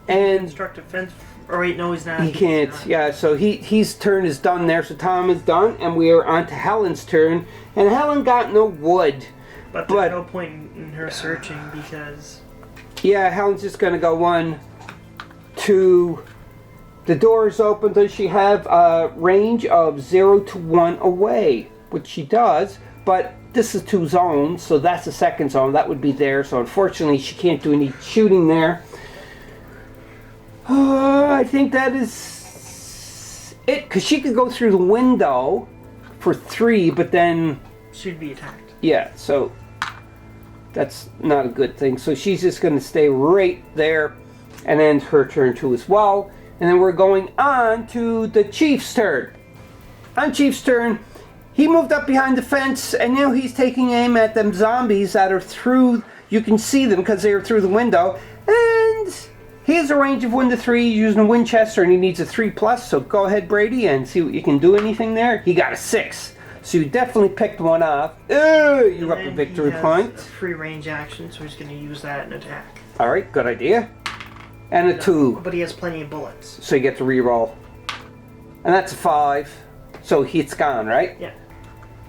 and Construct a fence. Or wait, no, he's not. he can't. Yeah, so his turn is done there. So Tom is done, and we are on to Helen's turn. And Helen got no wood. But there's no point in her searching because... Yeah, Helen's just going to go 1, 2... The door is open. Does she have a range of 0 to 1 away? Which she does, but this is 2 zones, so that's the second zone. That would be there, so unfortunately she can't do any shooting there. I think that is it, because she could go through the window for 3, but then... She'd be attacked. Yeah, so that's not a good thing. So she's just going to stay right there and end her turn too as well. And then we're going on to the Chief's turn. On Chief's turn, he moved up behind the fence, and now he's taking aim at them zombies that are through... You can see them because they are through the window. And he has a range of 1 to 3 using a Winchester, and he needs a 3+. So go ahead, Brady, and see what you can do anything there. He got a 6. So you definitely picked one off. You're up a victory point. A free range action, so he's going to use that in attack. Alright, good idea. And a 2. But he has plenty of bullets. So you get to re-roll. And that's a 5. So it's gone, right? Yeah.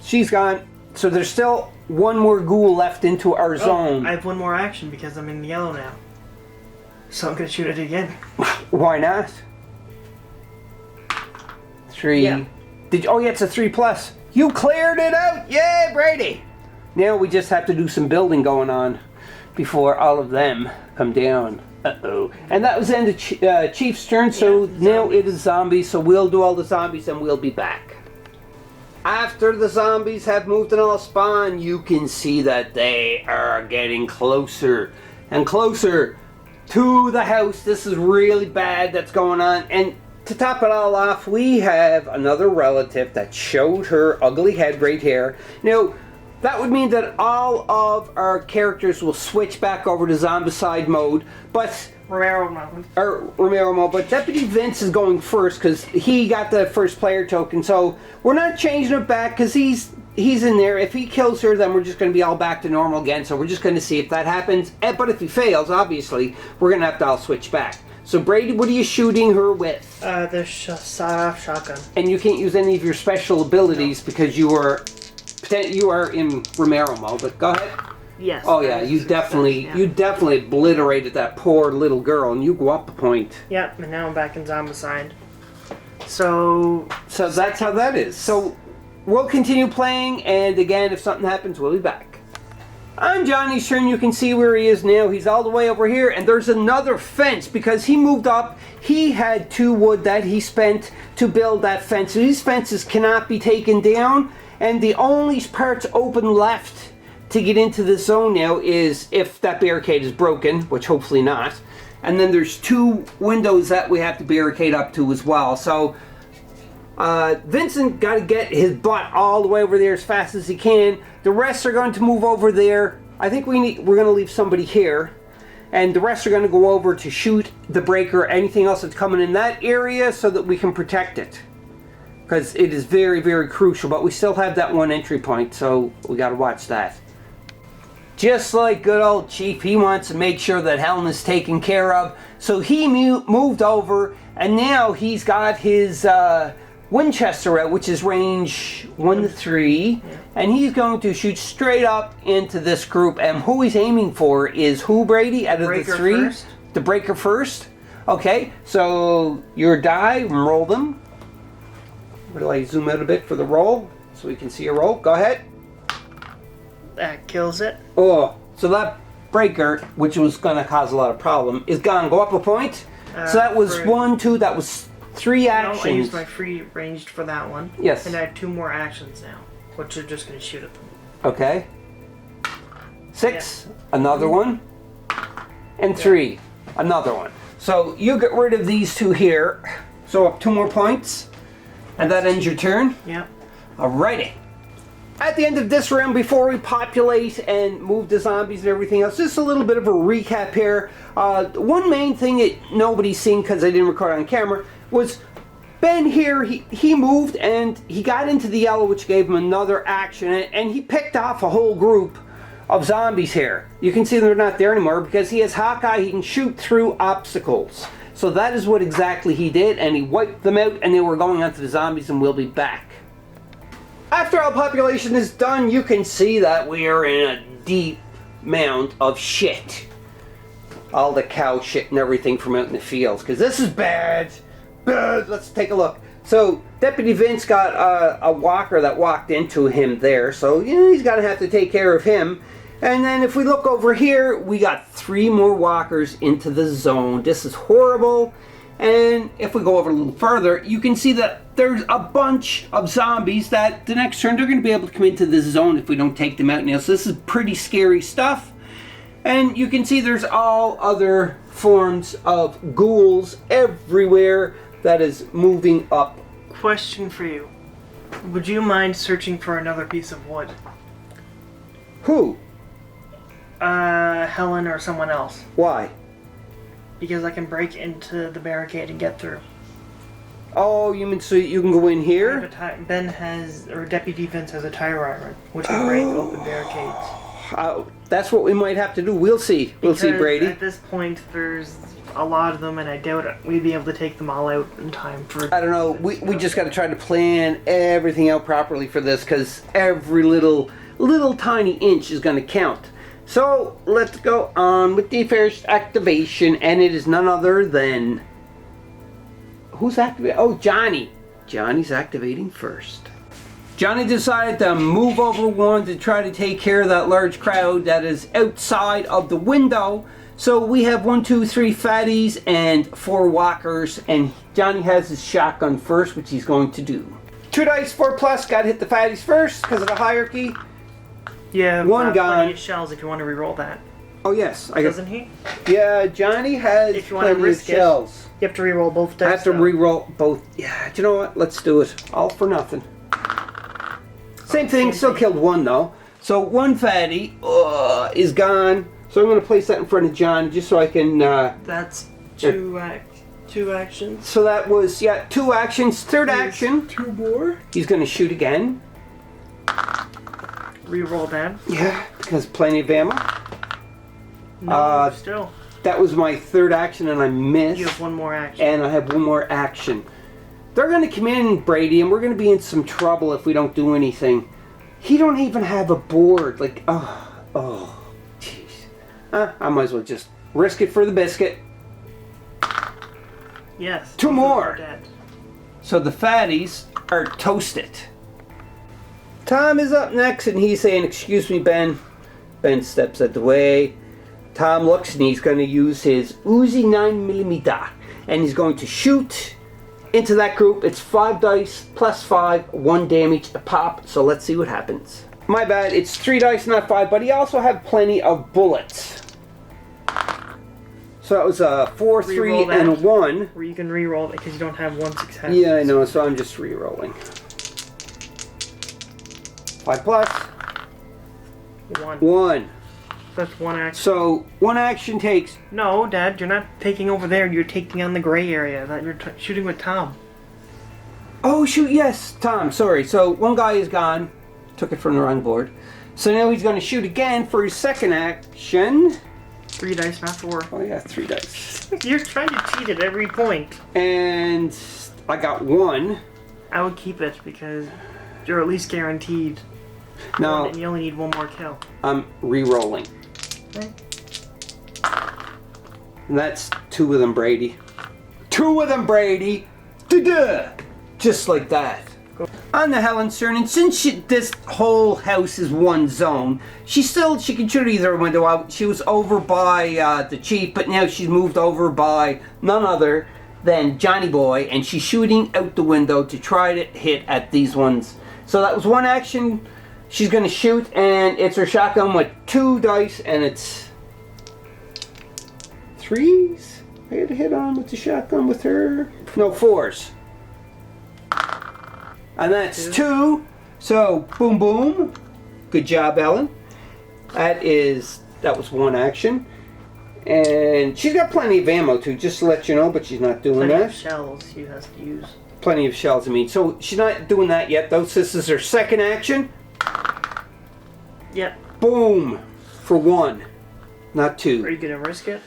She's gone. So there's still one more ghoul left into our zone. I have one more action because I'm in yellow now. So I'm going to shoot it again. Why not? 3. Yeah. Oh, yeah, it's a 3+. You cleared it out! Yay, Brady! Now we just have to do some building going on before all of them come down. Uh-oh. And that was the end of Chief's turn, so now it is zombies, so we'll do all the zombies and we'll be back. After the zombies have moved and all spawn, you can see that they are getting closer and closer to the house. This is really bad that's going on. And to top it all off, we have another relative that showed her ugly head right here. Now, that would mean that all of our characters will switch back over to Zombicide mode, but Romero mode. But Deputy Vince is going first because he got the first player token. So we're not changing it back because he's in there. If he kills her, then we're just going to be all back to normal again. So we're just going to see if that happens. But if he fails, obviously, we're going to have to all switch back. So Brady, what are you shooting her with? The sawed-off shotgun. And you can't use any of your special abilities because you are in Romero mode. But go ahead. Yes. Oh yeah, you definitely obliterated that poor little girl, and you go up a point. Yep, and now I'm back in Zombicide. So that's how that is. So we'll continue playing, and again, if something happens, we'll be back. On Johnny's turn, you can see where he is now. He's all the way over here, and there's another fence because he moved up. He had 2 wood that he spent to build that fence. So these fences cannot be taken down, and the only parts open left to get into the zone now is if that barricade is broken, which hopefully not. And then there's 2 windows that we have to barricade up to as well. So Vincent got to get his butt all the way over there as fast as he can. The rest are going to move over there. I think we're going to leave somebody here. And the rest are going to go over to shoot the breaker or anything else that's coming in that area so that we can protect it. Because it is very, very crucial. But we still have that 1 entry point, so we got to watch that. Just like good old Chief, he wants to make sure that Helen is taken care of. So he moved over, and now he's got his Winchester out, which is range 1 to 3. Yeah. And he's going to shoot straight up into this group. And who he's aiming for is who, Brady? Out of the 3? First. The breaker first? Okay, so your die, roll them. Will I zoom out a bit for the roll so we can see a roll? Go ahead. That kills it. Oh, so that breaker, which was going to cause a lot of problem, is gone. Go up a point. So that was 1, 2, that was 3 actions. No, I used my free ranged for that one. Yes. And I have 2 more actions now, which are just going to shoot at them. Okay. 6, another one. And 3, another one. So you get rid of these 2 here. So up 2 more points. And that ends your turn? Yep. Alrighty. At the end of this round, before we populate and move the zombies and everything else, just a little bit of a recap here. One main thing that nobody's seen because I didn't record on camera was Ben here, he moved and he got into the yellow, which gave him another action, and he picked off a whole group of zombies here. You can see they're not there anymore because he has Hawkeye, he can shoot through obstacles. So that is what exactly he did, and he wiped them out, and they were going onto the zombies, and we'll be back. After our population is done, you can see that we are in a deep mound of shit. All the cow shit and everything from out in the fields, because this is bad. Let's take a look. So, Deputy Vince got a walker that walked into him there, so he's going to have to take care of him. And then if we look over here, we got 3 more walkers into the zone. This is horrible. And if we go over a little further, you can see that there's a bunch of zombies that the next turn they're going to be able to come into this zone if we don't take them out now. So this is pretty scary stuff. And you can see there's all other forms of ghouls everywhere that is moving up. Question for you. Would you mind searching for another piece of wood? Who? Helen or someone else. Why? Because I can break into the barricade and get through. Oh, you mean so you can go in here? Ben has, or Deputy Vince has a tire iron, which can break open barricades. that's what we might have to do. We'll see. We'll see, Because Brady. At this point, there's a lot of them, and I doubt we'd be able to take them all out in time for. I don't know. We just got to try to plan everything out properly for this, because every little tiny inch is going to count. So let's go on with the first activation, and it is none other than who's activating? Oh, Johnny. Johnny's activating first. Johnny decided to move over one to try to take care of that large crowd that is outside of the window. So we have 1, 2, 3 fatties and 4 walkers, and Johnny has his shotgun first, which he's going to do. 2 dice, 4 plus, gotta hit the fatties first because of the hierarchy. Yeah, one gun. plenty of shells if you want to re-roll that. Oh yes, Doesn't he? Yeah, Johnny has If you want to plenty of risk it, shells. you have to re-roll both dice. I have to though. re-roll both. Yeah, do you know what? Let's do it. All for nothing. Same thing, still killed one though. So 1 fatty is gone. So I'm going to place that in front of John just so I can... That's two actions. So that was, 2 actions. Third action. 2 more. He's going to shoot again. Re-roll that. Yeah, because plenty of ammo. No, still. That was my third action and I missed. You have 1 more action. And I have 1 more action. They're going to come in, Brady, and we're going to be in some trouble if we don't do anything. He don't even have a board. Like, oh, jeez. I might as well just risk it for the biscuit. Yes. 2 more. Dead. So the fatties are toasted. Tom is up next, and he's saying, "Excuse me, Ben." Ben steps out the way. Tom looks, and he's going to use his Uzi 9mm, and he's going to shoot into that group. It's 5 dice plus 5, 1 damage a pop. So let's see what happens. My bad, it's 3 dice, not 5, but he also had plenty of bullets. So that was a 4, 3, Re-roll and a that. 1. Or you can re-roll it because you don't have 1 success. Yeah, I know, so I'm just re-rolling. 5 plus. 1. 1. That's 1 action. So 1 action takes... No, Dad, you're not taking over there. You're taking on the gray area. That you're shooting with Tom. Oh, shoot, yes, Tom, sorry. So 1 guy is gone. Took it from the wrong board. So now he's going to shoot again for his second action. 3 dice, not 4. Oh, yeah, 3 dice. You're trying to cheat at every point. And I got 1. I would keep it because you're at least guaranteed. Now, And you only need 1 more kill. I'm re-rolling. Okay. And that's 2 of them, Brady. 2 of them, Brady! Da-da! Just like that. Go. On the Helen Stern, and since this whole house is 1 zone, she can shoot either window out. She was over by the chief, but now she's moved over by none other than Johnny Boy, and she's shooting out the window to try to hit at these ones. So that was 1 action. She's going to shoot, and it's her shotgun with 2 dice, and it's 3s. I had to hit on with the shotgun with her. No, 4s. And that's 2. So, boom, boom. Good job, Ellen. That was 1 action. And she's got plenty of ammo, too, just to let you know, but she's not doing Plenty that. of shells you have to use. Plenty of shells, I mean. So, she's not doing that yet, though. So this is her second action. Yep. Boom. For 1. Not 2. Are you gonna risk it?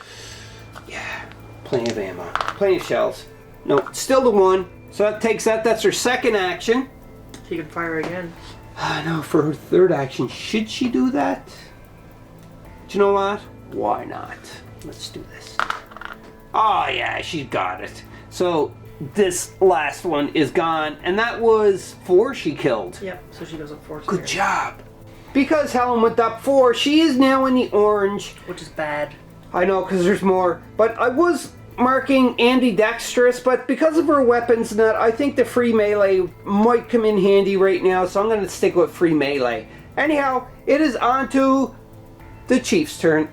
Yeah. Plenty of ammo. Plenty of shells. No, still the 1. So that takes that. That's her second action. She can fire again. No, for her third action, should she do that? Do you know what? Why not? Let's do this. Oh yeah, she's got it. So this last one is gone, and that was 4 she killed. Yep, so she goes up 4. Good job. Because Helen went up 4, she is now in the orange. Which is bad. I know, because there's more. But I was marking ambidextrous, but because of her weapons and that, I think the free melee might come in handy right now, so I'm going to stick with free melee. Anyhow, it is on to the Chief's turn.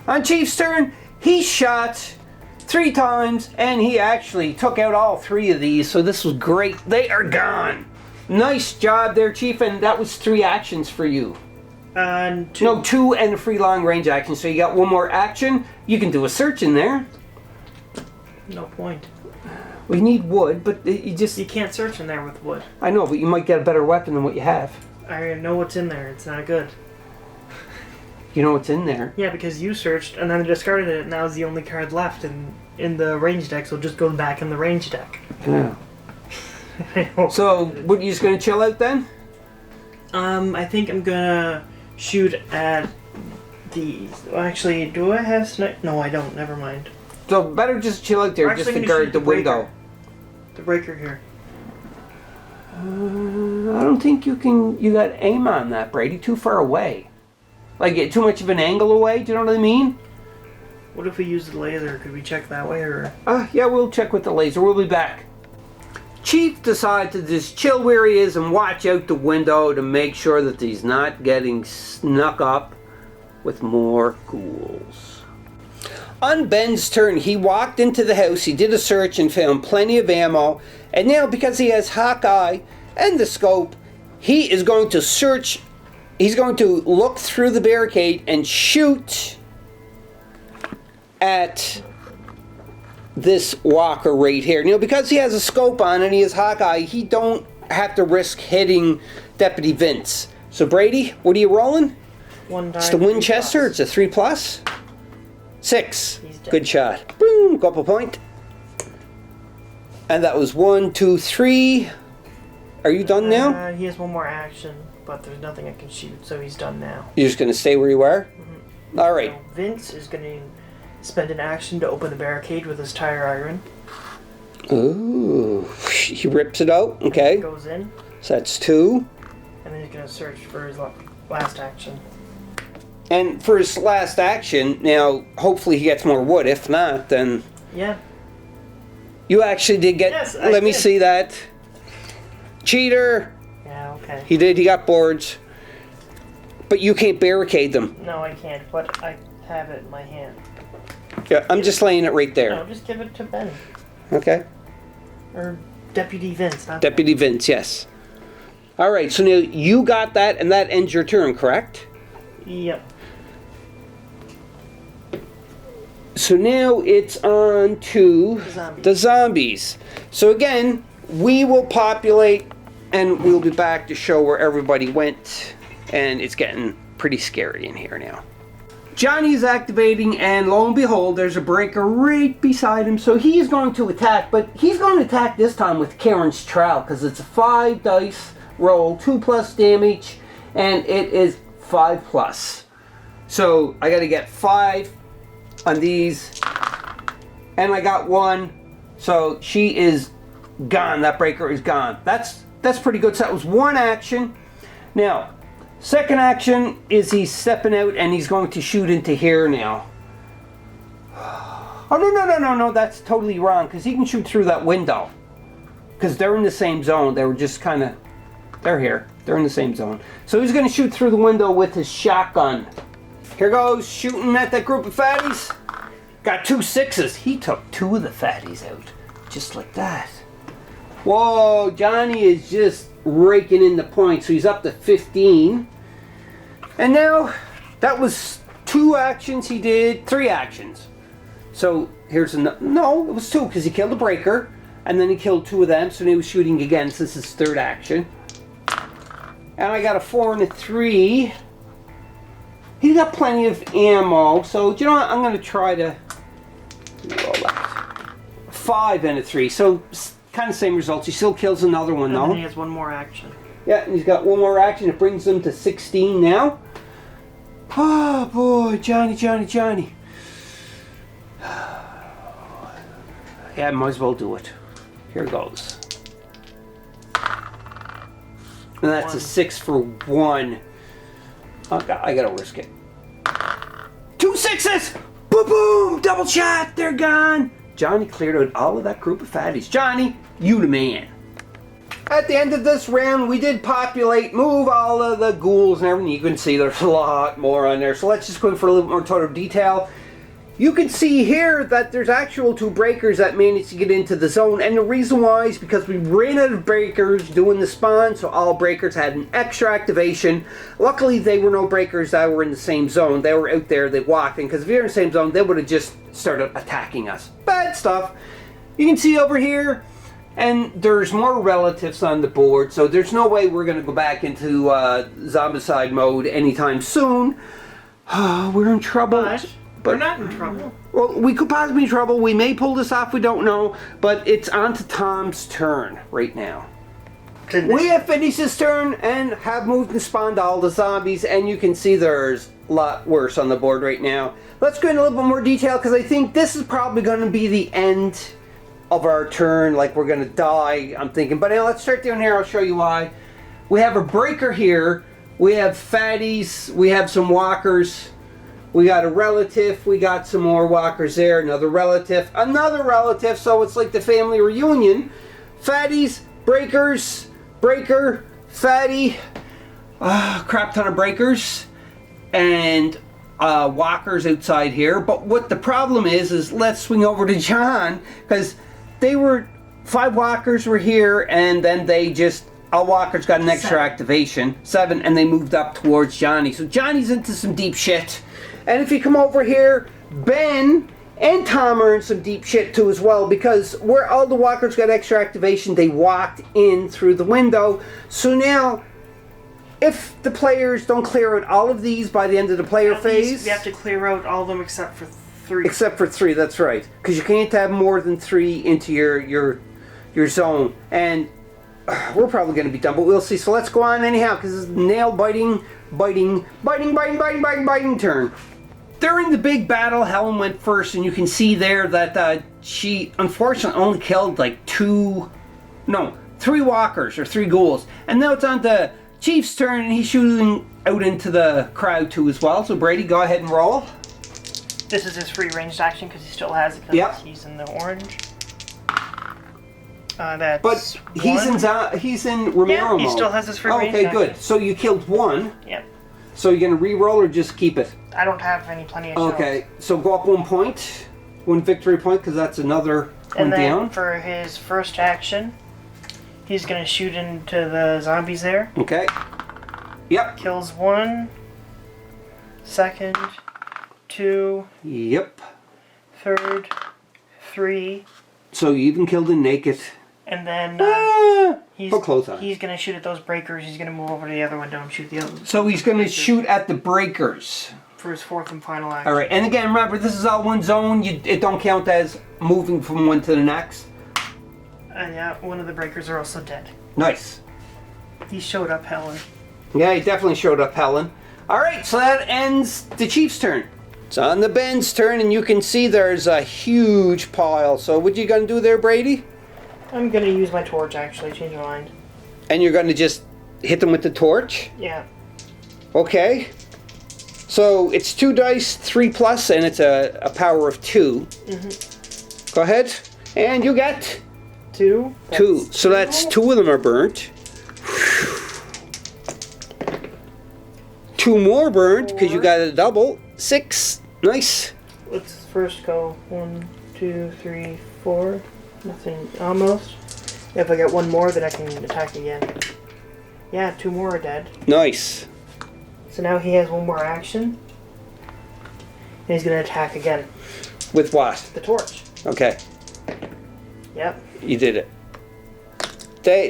On Chief's turn, he shot 3 times, and he actually took out all 3 of these, so this was great. They are gone. Nice job there, Chief, and that was 3 actions for you. And 2. No, 2 and a free long range action, so you got 1 more action. You can do a search in there. No point. We need wood, but you just... You can't search in there with wood. I know, but you might get a better weapon than what you have. I know what's in there. It's not good. You know what's in there. Yeah, because you searched and then discarded it, and now it's the only card left in the range deck, so it just goes back in the range deck. Yeah. So, what, you just gonna chill out then? I think I'm gonna shoot at these. Actually, do I have snipe? No, I don't. Never mind. So, better just chill out there, We're just actually to gonna guard shoot the the breaker. window. The breaker here. I don't think you got aim on that, Brady. Too far away. Like, too much of an angle away, do you know what I mean? What if we use the laser? Could we check that way, or? Yeah, we'll check with the laser. We'll be back. Chief decides to just chill where he is and watch out the window to make sure that he's not getting snuck up with more ghouls. On Ben's turn, he walked into the house, he did a search and found plenty of ammo, and now because he has Hawkeye and the scope, he is going to search, he's going to look through the barricade and shoot at this walker right here. You know, because he has a scope on and he has Hawkeye, he don't have to risk hitting Deputy Vince. So Brady, what are you rolling? One die. It's the Winchester. It's a 3+. 6. He's dead. Good shot. Boom, couple point. And that was 1, 2, 3. Are you done now? He has one more action, but there's nothing I can shoot, so he's done now. You're just gonna stay where you are? Mm-hmm. All right. So Vince is going to spend an action to open the barricade with his tire iron. Ooh, he rips it out. Okay. He goes in, So that's 2. and then he's going to search for his last action. And for his last action, now hopefully he gets more wood. If not, then Yeah. you actually did get. Yes, I let me did. see that. Cheater. Yeah, okay. He did. He got boards. But you can't barricade them. No, I can't, but I have it in my hand. Yeah, I'm just laying it right there. No, just give it to Ben. Okay. Or Deputy Vince, not Deputy Vince, yes. All right, so now you got that, and that ends your turn, correct? Yep. So now it's on to the zombies. So again, we will populate, and we'll be back to show where everybody went, and it's getting pretty scary in here now. Johnny's activating, and lo and behold, there's a breaker right beside him, so he's going to attack, but he's going to attack this time with Karen's Trowel, because it's a 5 dice roll, 2+ damage, and it is 5+. So I got to get 5 on these, and I got 1, so she is gone. That breaker is gone. That's pretty good. So that was 1 action. Now, second action is he's stepping out and he's going to shoot into here now. Oh, no, that's totally wrong, because he can shoot through that window. Because they're in the same zone. They were just kind of, they're here. They're in the same zone. So he's going to shoot through the window with his shotgun. Here goes, shooting at that group of fatties. Got 2 6s. He took 2 of the fatties out. Just like that. Whoa, Johnny is just raking in the points. So he's up to 15. And now, that was 2 actions he did. 3 actions. So here's another. No, it was 2 because he killed the breaker. And then he killed 2 of them. So now he was shooting again. So this is 3rd action. And I got a 4 and a 3. He's got plenty of ammo, so you know what? I'm going to try to roll that. 5 and a 3, so kind of same results. He still kills another one, and though. then he has 1 more action. Yeah, and he's got 1 more action. It brings him to 16 now. Oh, boy, Johnny. Yeah, I might as well do it. Here goes. And that's 1. a 6 for 1. I gotta risk it. 2 6s! Boom, boom! Double shot! They're gone! Johnny cleared out all of that group of fatties. Johnny, you the man. At the end of this round, we did populate, move all of the ghouls and everything. You can see there's a lot more on there. So let's just go in for a little bit more total detail. You can see here that there's actual 2 breakers that managed to get into the zone, and the reason why is because we ran out of breakers doing the spawn, so all breakers had an extra activation. Luckily, they were no breakers that were in the same zone. They were out there, they walked in, because if you're in the same zone, they would have just started attacking us. Bad stuff. You can see over here, and there's more relatives on the board, so there's no way we're going to go back into Zombicide mode anytime soon. We're in trouble. But we're not in trouble. Well, we could possibly be in trouble. We may pull this off. We don't know. But it's on to Tom's turn right now. We have finished his turn and have moved and spawned all the zombies. And you can see there's a lot worse on the board right now. Let's go into a little bit more detail because I think this is probably going to be the end of our turn. Like we're going to die, I'm thinking. But let's start down here. I'll show you why. We have a breaker here. We have fatties. We have some walkers. We got a relative, we got some more walkers there, another relative, so it's like the family reunion. Fatties, breakers, breaker, fatty, crap ton of breakers, and walkers outside here. But what the problem is let's swing over to John, because they were, 5 walkers were here, and then they just, all walkers got an extra activation, 7, and they moved up towards Johnny. So Johnny's into some deep shit. And if you come over here, Ben and Tom are in some deep shit too as well, because where all the walkers got extra activation, they walked in through the window. So now, if the players don't clear out all of these by the end of the player phase... We have to clear out all of them except for 3. Except for 3, that's right. Because you can't have more than 3 into your zone. And we're probably going to be done, but we'll see. So let's go on anyhow, because it's nail biting turn. During the big battle, Helen went first, and you can see there that she unfortunately only killed like 3 walkers or 3 ghouls. And now it's on to Chief's turn, and he's shooting out into the crowd too as well. So Brady, go ahead and roll. This is his free ranged action because he still has it because he's in the orange. That's but he's in Romero mode. He still has his free range Okay, action. good. So you killed 1. Yep. So you're going to re-roll or just keep it? I don't have plenty of shells. Okay, so go up 1 point. 1 victory point, because that's another one down. And then for his first action, he's going to shoot into the zombies there. Okay. Yep. Kills 1. Second. 2. Yep. Third. 3. So you even killed a naked. And then put clothes on. He's going to shoot at those breakers. He's going to move over to the other window and shoot the other. So he's going to shoot at the breakers. For his 4th and final action. Alright, and again, remember, this is all one zone. It don't count as moving from one to the next. Yeah, one of the breakers are also dead. Nice. He showed up, Helen. Yeah, he definitely showed up, Helen. Alright, so that ends the Chief's turn. It's on the Ben's turn, and you can see there's a huge pile. So what you going to do there, Brady? I'm going to use my torch, actually. Change my mind. And you're going to just hit them with the torch? Yeah. Okay. So it's 2 dice, 3 plus, and it's a power of 2. Mm-hmm. Go ahead. And you get? 2. 2. So that's 2 of them are burnt. 2 more burnt, because you got a double. 6. Nice. Let's first go 1, 2, 3, 4. Nothing. Almost. If I get 1 more, then I can attack again. Yeah, 2 more are dead. Nice. So now he has 1 more action. And he's going to attack again. With what? The torch. Okay. Yep. You did it.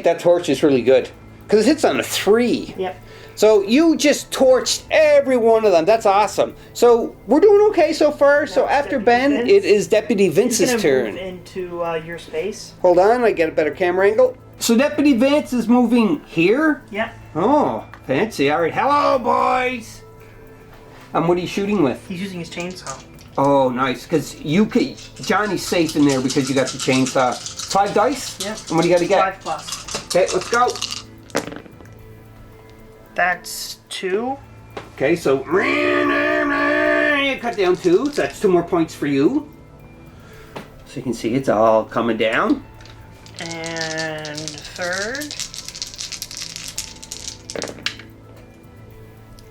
That torch is really good. Because it hits on a 3. Yep. So you just torched every one of them. That's awesome. So we're doing okay so far. So after Ben, it is Deputy Vince's turn. Move into your space. Hold on, I get a better camera angle. So Deputy Vince is moving here? Yep. Oh, fancy. All right. Hello, boys. And what are you shooting with? He's using his chainsaw. Oh, nice. Because Johnny's safe in there because you got the chainsaw. 5 dice? Yep. And what do you got to get? 5 plus. Okay, let's go. That's 2. Okay, so you cut down 2. So that's 2 more points for you. So you can see it's all coming down. And 3rd.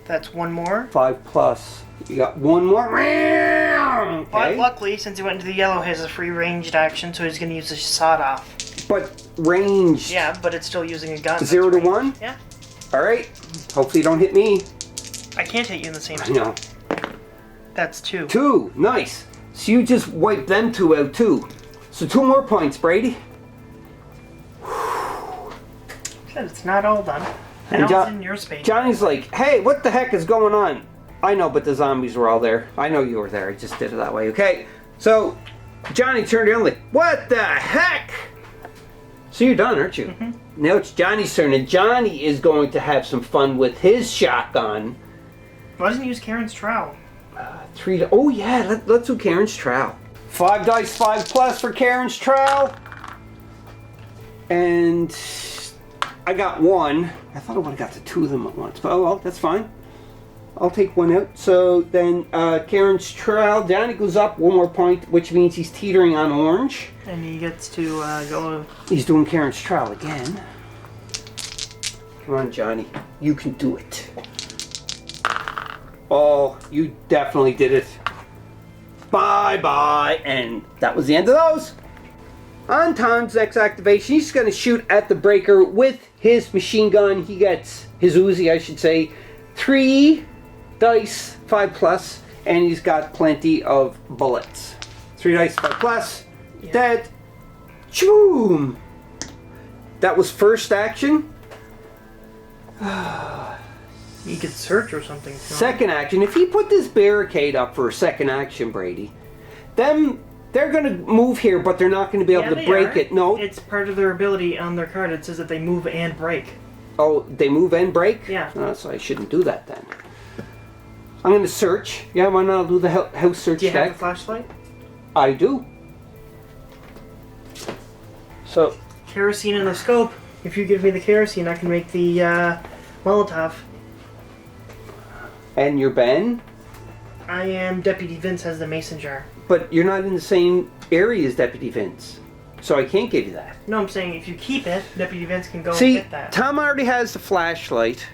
That's 1 more. 5 plus. You got 1 more. Okay. But luckily, since he went into the yellow, he has a free ranged action, so he's going to use the sawed off. But ranged. Yeah, but it's still using a gun. 0 to 1? Yeah. Alright. Hopefully you don't hit me. I can't hit you in the same I know. That's 2. 2. Nice. So you just wiped them 2 out too. So 2 more points, Brady. Said it's not all done. And Now it's in your space. Johnny's like, hey, what the heck is going on? I know, but the zombies were all there. I know you were there. I just did it that way. Okay, so Johnny turned around like, what the heck? So you're done, aren't you? Mm-hmm. Now it's Johnny's turn, and Johnny is going to have some fun with his shotgun. Why doesn't he use Karen's trowel? Oh yeah, let's do Karen's trowel. 5 dice, 5 plus for Karen's trowel. And I got 1. I thought I would have got the 2 of them at once, but oh well, that's fine. I'll take 1 out. So then Karen's trowel, Johnny goes up 1 more point, which means he's teetering on orange. And he gets to go... He's doing Karen's trowel again. Come on, Johnny. You can do it. Oh, you definitely did it. Bye-bye. And that was the end of those. On Tom's next activation, he's going to shoot at the breaker with his machine gun. He gets his Uzi, I should say. 3 dice, 5 plus, and he's got plenty of bullets. 3 dice, 5 plus. Yeah. Dead. Choom! That was first action. You could search or something. Second action. If he put this barricade up for a second action, Brady, then they're going to move here, but they're not going to be able to break it. No. It's part of their ability on their card. It says that they move and break. Oh, they move and break? Yeah. Oh, so I shouldn't do that then. I'm going to search. Yeah, why not? I'll do the house search check. Do you have a flashlight? I do. So. Kerosene in the scope. If you give me the kerosene, I can make the Molotov. And you're Ben? I am Deputy Vince has the mason jar. But you're not in the same area as Deputy Vince. So I can't give you that. No, I'm saying if you keep it, Deputy Vince can go See, and get that. Tom already has the flashlight.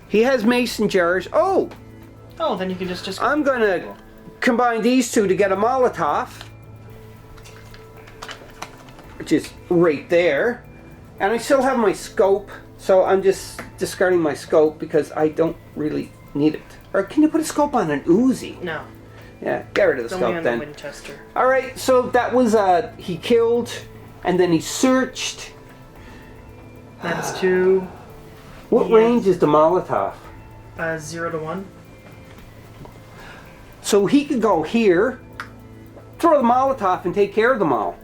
He has mason jars. Oh! Oh, then you can just... I'm going to combine these two to get a Molotov. Which is right there. And I still have my scope. So I'm just discarding my scope because I don't really need it. Or can you put a scope on an Uzi? No. Yeah, get rid of the scope then. The Winchester. Alright, so that was, he killed, and then he searched. That's 2. What range is the Molotov? 0 to 1. So he could go here, throw the Molotov, and take care of them all.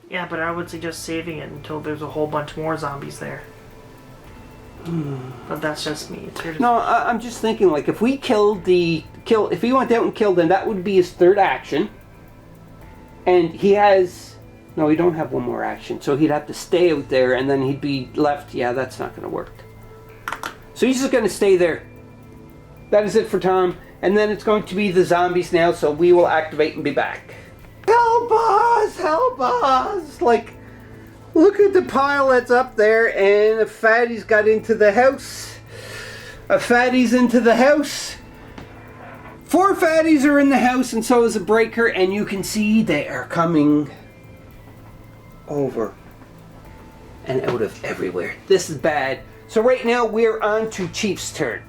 Yeah, but I would suggest saving it until there's a whole bunch more zombies there. But that's just me. No, I'm just thinking, like, if we if he went out and killed them, that would be his third action. And he has, no, he don't have 1 more action, so he'd have to stay out there, and then he'd be left. Yeah, that's not going to work. So he's just going to stay there. That is it for Tom. And then it's going to be the zombies now, so we will activate and be back. Help us! Help us! Like, look at the pile that's up there, and a fatty's got into the house. A fatty's into the house. 4 fatties are in the house, and so is a breaker, and you can see they are coming over and out of everywhere. This is bad. So right now, we're on to Chief's turn.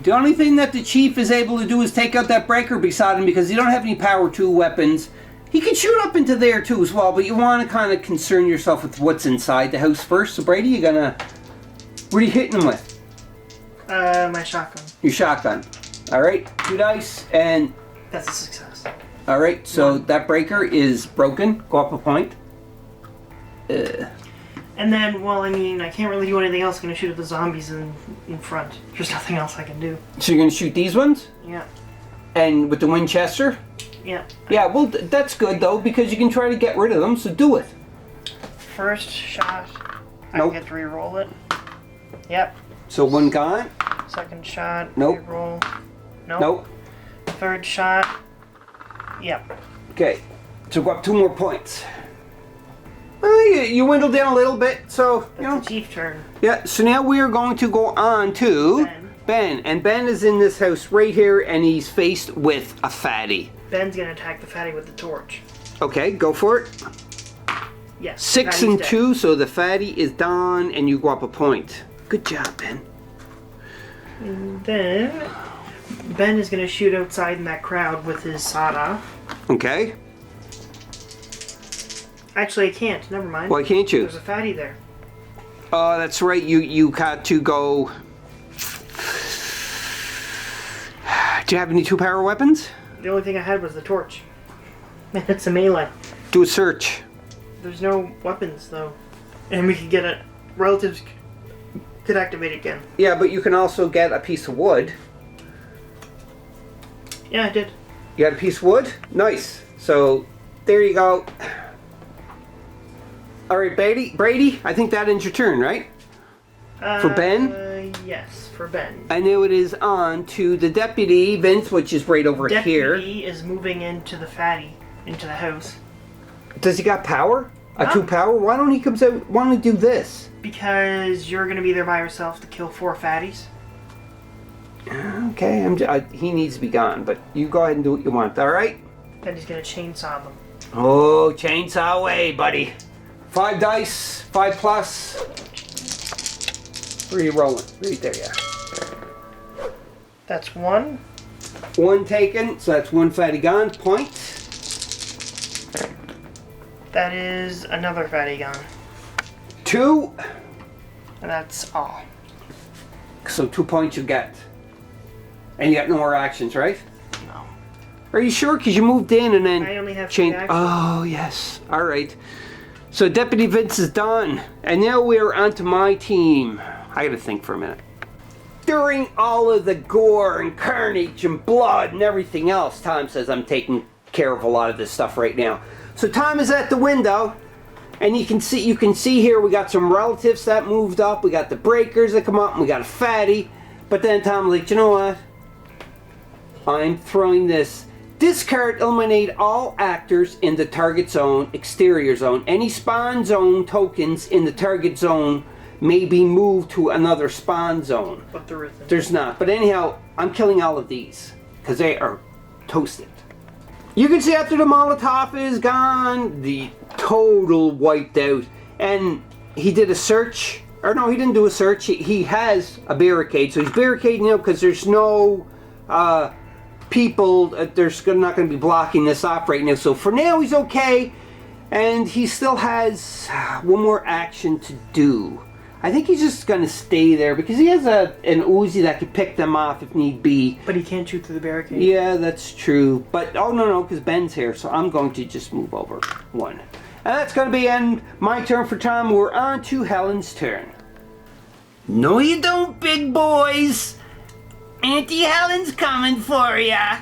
The only thing that the Chief is able to do is take out that breaker beside him because he don't have any power 2 weapons. He can shoot up into there too as well, but you want to kind of concern yourself with what's inside the house first. So Brady, you're gonna... What are you hitting him with? My shotgun. Your shotgun. Alright, 2 dice, and... That's a success. Alright, so 1. that breaker is broken. Go up a point. And then, well, I mean, I can't really do anything else. I'm going to shoot at the zombies in front. There's nothing else I can do. So you're going to shoot these ones? Yeah. And with the Winchester? Yeah. Yeah, well, that's good, though, because you can try to get rid of them, so do it. First shot, Nope. I get to re-roll it. Yep. So 1 gone? Second shot, Nope. re-roll. Nope. Nope. Third shot. Yep. Okay, so go up 2 more points. Well, you dwindled down a little bit, so, That's you know. the Chief turn. Yeah, so now we are going to go on to Ben. And Ben is in this house right here, and he's faced with a fatty. Ben's going to attack the fatty with the torch. Okay, go for it. Yes. 6 and 2, so the fatty is done, and you go up a point. Good job, Ben. And then Ben is going to shoot outside in that crowd with his sawed-off. Okay. Actually, I can't. Never mind. Why can't you? There's a fatty there. Oh, that's right. You got to go. Do you have any 2-power weapons? The only thing I had was the torch. It's a melee. Do a search. There's no weapons, though. And we could get it. Relatives could activate it again. Yeah, but you can also get a piece of wood. Yeah, I did. You got a piece of wood? Nice. So, there you go. Alright, Brady, I think that ends your turn, right? For Ben? Yes, for Ben. I know it is on to the deputy, Vince, which is right over here. Deputy is moving into the fatty, into the house. Does he got power? A No. 2-power? Why don't he comes out? Why don't he do this? Because you're gonna be there by yourself to kill 4 fatties. Okay, he needs to be gone, but you go ahead and do what you want, alright? Then he's gonna chainsaw them. Oh, chainsaw away, buddy. 5 dice, 5 plus. Where are you rolling? Right there, yeah. That's 1. 1 taken, so that's 1 fatty gone. Point. That is another fatty gone. 2. And that's all. So 2 points you get. And you got no more actions, right? No. Are you sure? Because you moved in and then... I only have 3 actions. Oh, yes. Alright. So Deputy Vince is done. And now we're onto my team. I gotta think for a minute. During all of the gore and carnage and blood and everything else, Tom says I'm taking care of a lot of this stuff right now. So Tom is at the window. And you can see here we got some relatives that moved up. We got the breakers that come up and we got a fatty. But then Tom's like, you know what? I'm throwing this. This card eliminate all actors in the target zone, exterior zone. Any spawn zone tokens in the target zone may be moved to another spawn zone. But there isn't. There's not. But anyhow, I'm killing all of these because they are toasted. You can see after the Molotov is gone, the total wiped out. And he did a search. Or no, he didn't do a search. He has a barricade. So he's barricading up because there's no people. There's not going to be blocking this off right now. So for now, he's okay. And he still has 1 more action to do. I think he's just going to stay there because he has an Uzi that could pick them off if need be. But he can't shoot through the barricade. Yeah, that's true. But, oh, no, because Ben's here. So I'm going to just move over 1. And that's going to be end my turn for Tom. We're on to Helen's turn. No, you don't, big boys. Auntie Helen's coming for ya.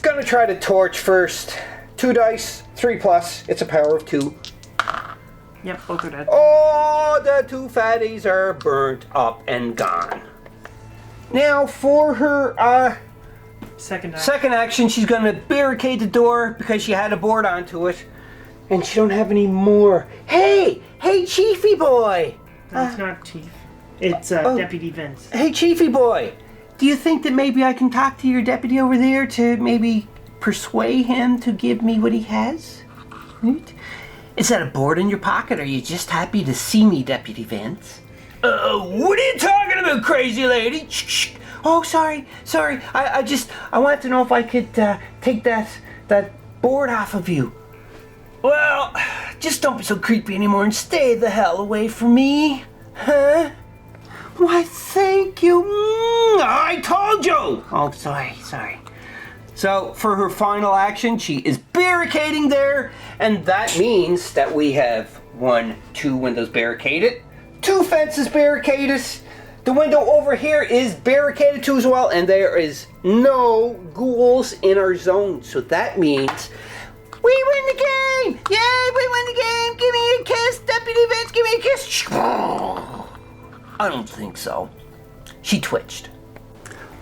Gonna try to torch first. 2 dice, 3 plus. It's a power of 2. Yep, both are dead. Oh, the 2 fatties are burnt up and gone. Now for her Second action, she's gonna barricade the door because she had a board onto it. And she don't have any more. Hey, Chiefy boy. No, it's not Chief. It's Deputy Vince. Hey, Chiefy boy. Do you think that maybe I can talk to your deputy over there to maybe persuade him to give me what he has? Right? Is that a board in your pocket? Or are you just happy to see me, Deputy Vince? What are you talking about, crazy lady? Shh. Oh, sorry. I want to know if I could take that board off of you. Well, just don't be so creepy anymore and stay the hell away from me. Huh? Why, thank you. I told you. Oh, sorry. So, for her final action, she is barricading there, and that means that we have 2 windows barricaded, 2 fences barricaded, the window over here is barricaded too as well, and there is no ghouls in our zone. So that means we win the game! Yay, we win the game! Give me a kiss, Deputy Vince, give me a kiss! I don't think so. She twitched.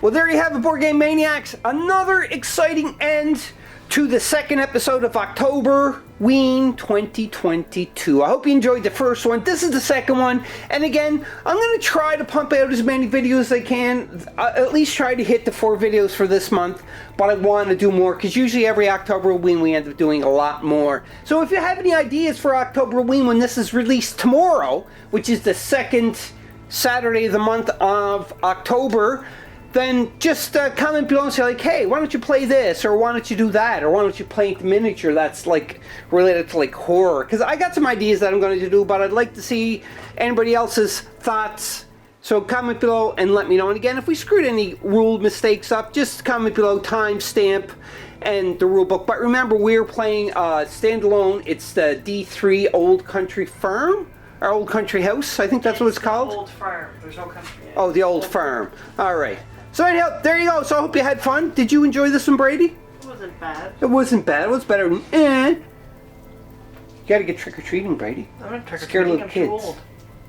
Well, there you have it, Board Game Maniacs. Another exciting end to the 2nd episode of Octoberween 2022. I hope you enjoyed the first one. This is the 2nd one. And again, I'm going to try to pump out as many videos as I can. At least try to hit the 4 videos for this month. But I want to do more because usually every Octoberween we end up doing a lot more. So if you have any ideas for Octoberween when this is released tomorrow, which is the 2nd Saturday of the month of October, then just comment below and say like, hey, why don't you play this, or why don't you do that, or why don't you play the miniature that's like related to like horror, because I got some ideas that I'm going to do, but I'd like to see anybody else's thoughts. So comment below and let me know. And again, if we screwed any rule mistakes up, just comment below, timestamp, and the rule book. But remember, we're playing standalone. It's the D3 Old Country Farm, or Old Country House. I think that's what it's called. Old Farm. There's no country yet. Oh, the Old Farm. All right. So anyhow, there you go. So I hope you had fun. Did you enjoy this one, Brady? It wasn't bad. It wasn't bad. It was better than You gotta get trick-or-treating, Brady. I'm not trick or Scare treating. little I'm kids. too old.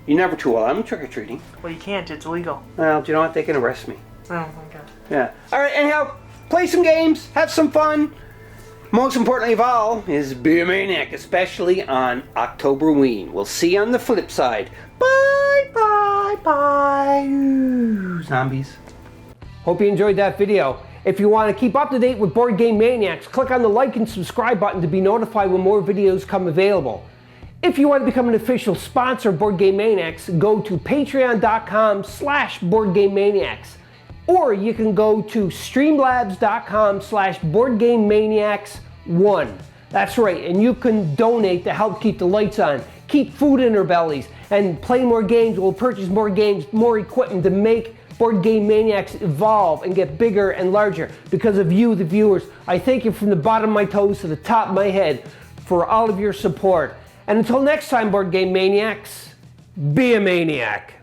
You're never too old. I'm trick-or-treating. Well, you can't. It's illegal. Well, do you know what? They can arrest me. Oh my god. Yeah. All right. Anyhow, play some games. Have some fun. Most importantly of all is be a maniac, especially on Octoberween. We'll see you on the flip side. Bye, bye, bye. Zombies. Hope you enjoyed that video. If you want to keep up to date with Board Game Maniacs, click on the like and subscribe button to be notified when more videos come available. If you want to become an official sponsor of Board Game Maniacs, go to patreon.com/BoardGameManiacs. Or you can go to streamlabs.com/BoardGameManiacs1. That's right, and you can donate to help keep the lights on, keep food in our bellies, and play more games. We'll purchase more games, more equipment to make Board Game Maniacs evolve and get bigger and larger. Because of you, the viewers, I thank you from the bottom of my toes to the top of my head for all of your support. And until next time, Board Game Maniacs, be a maniac.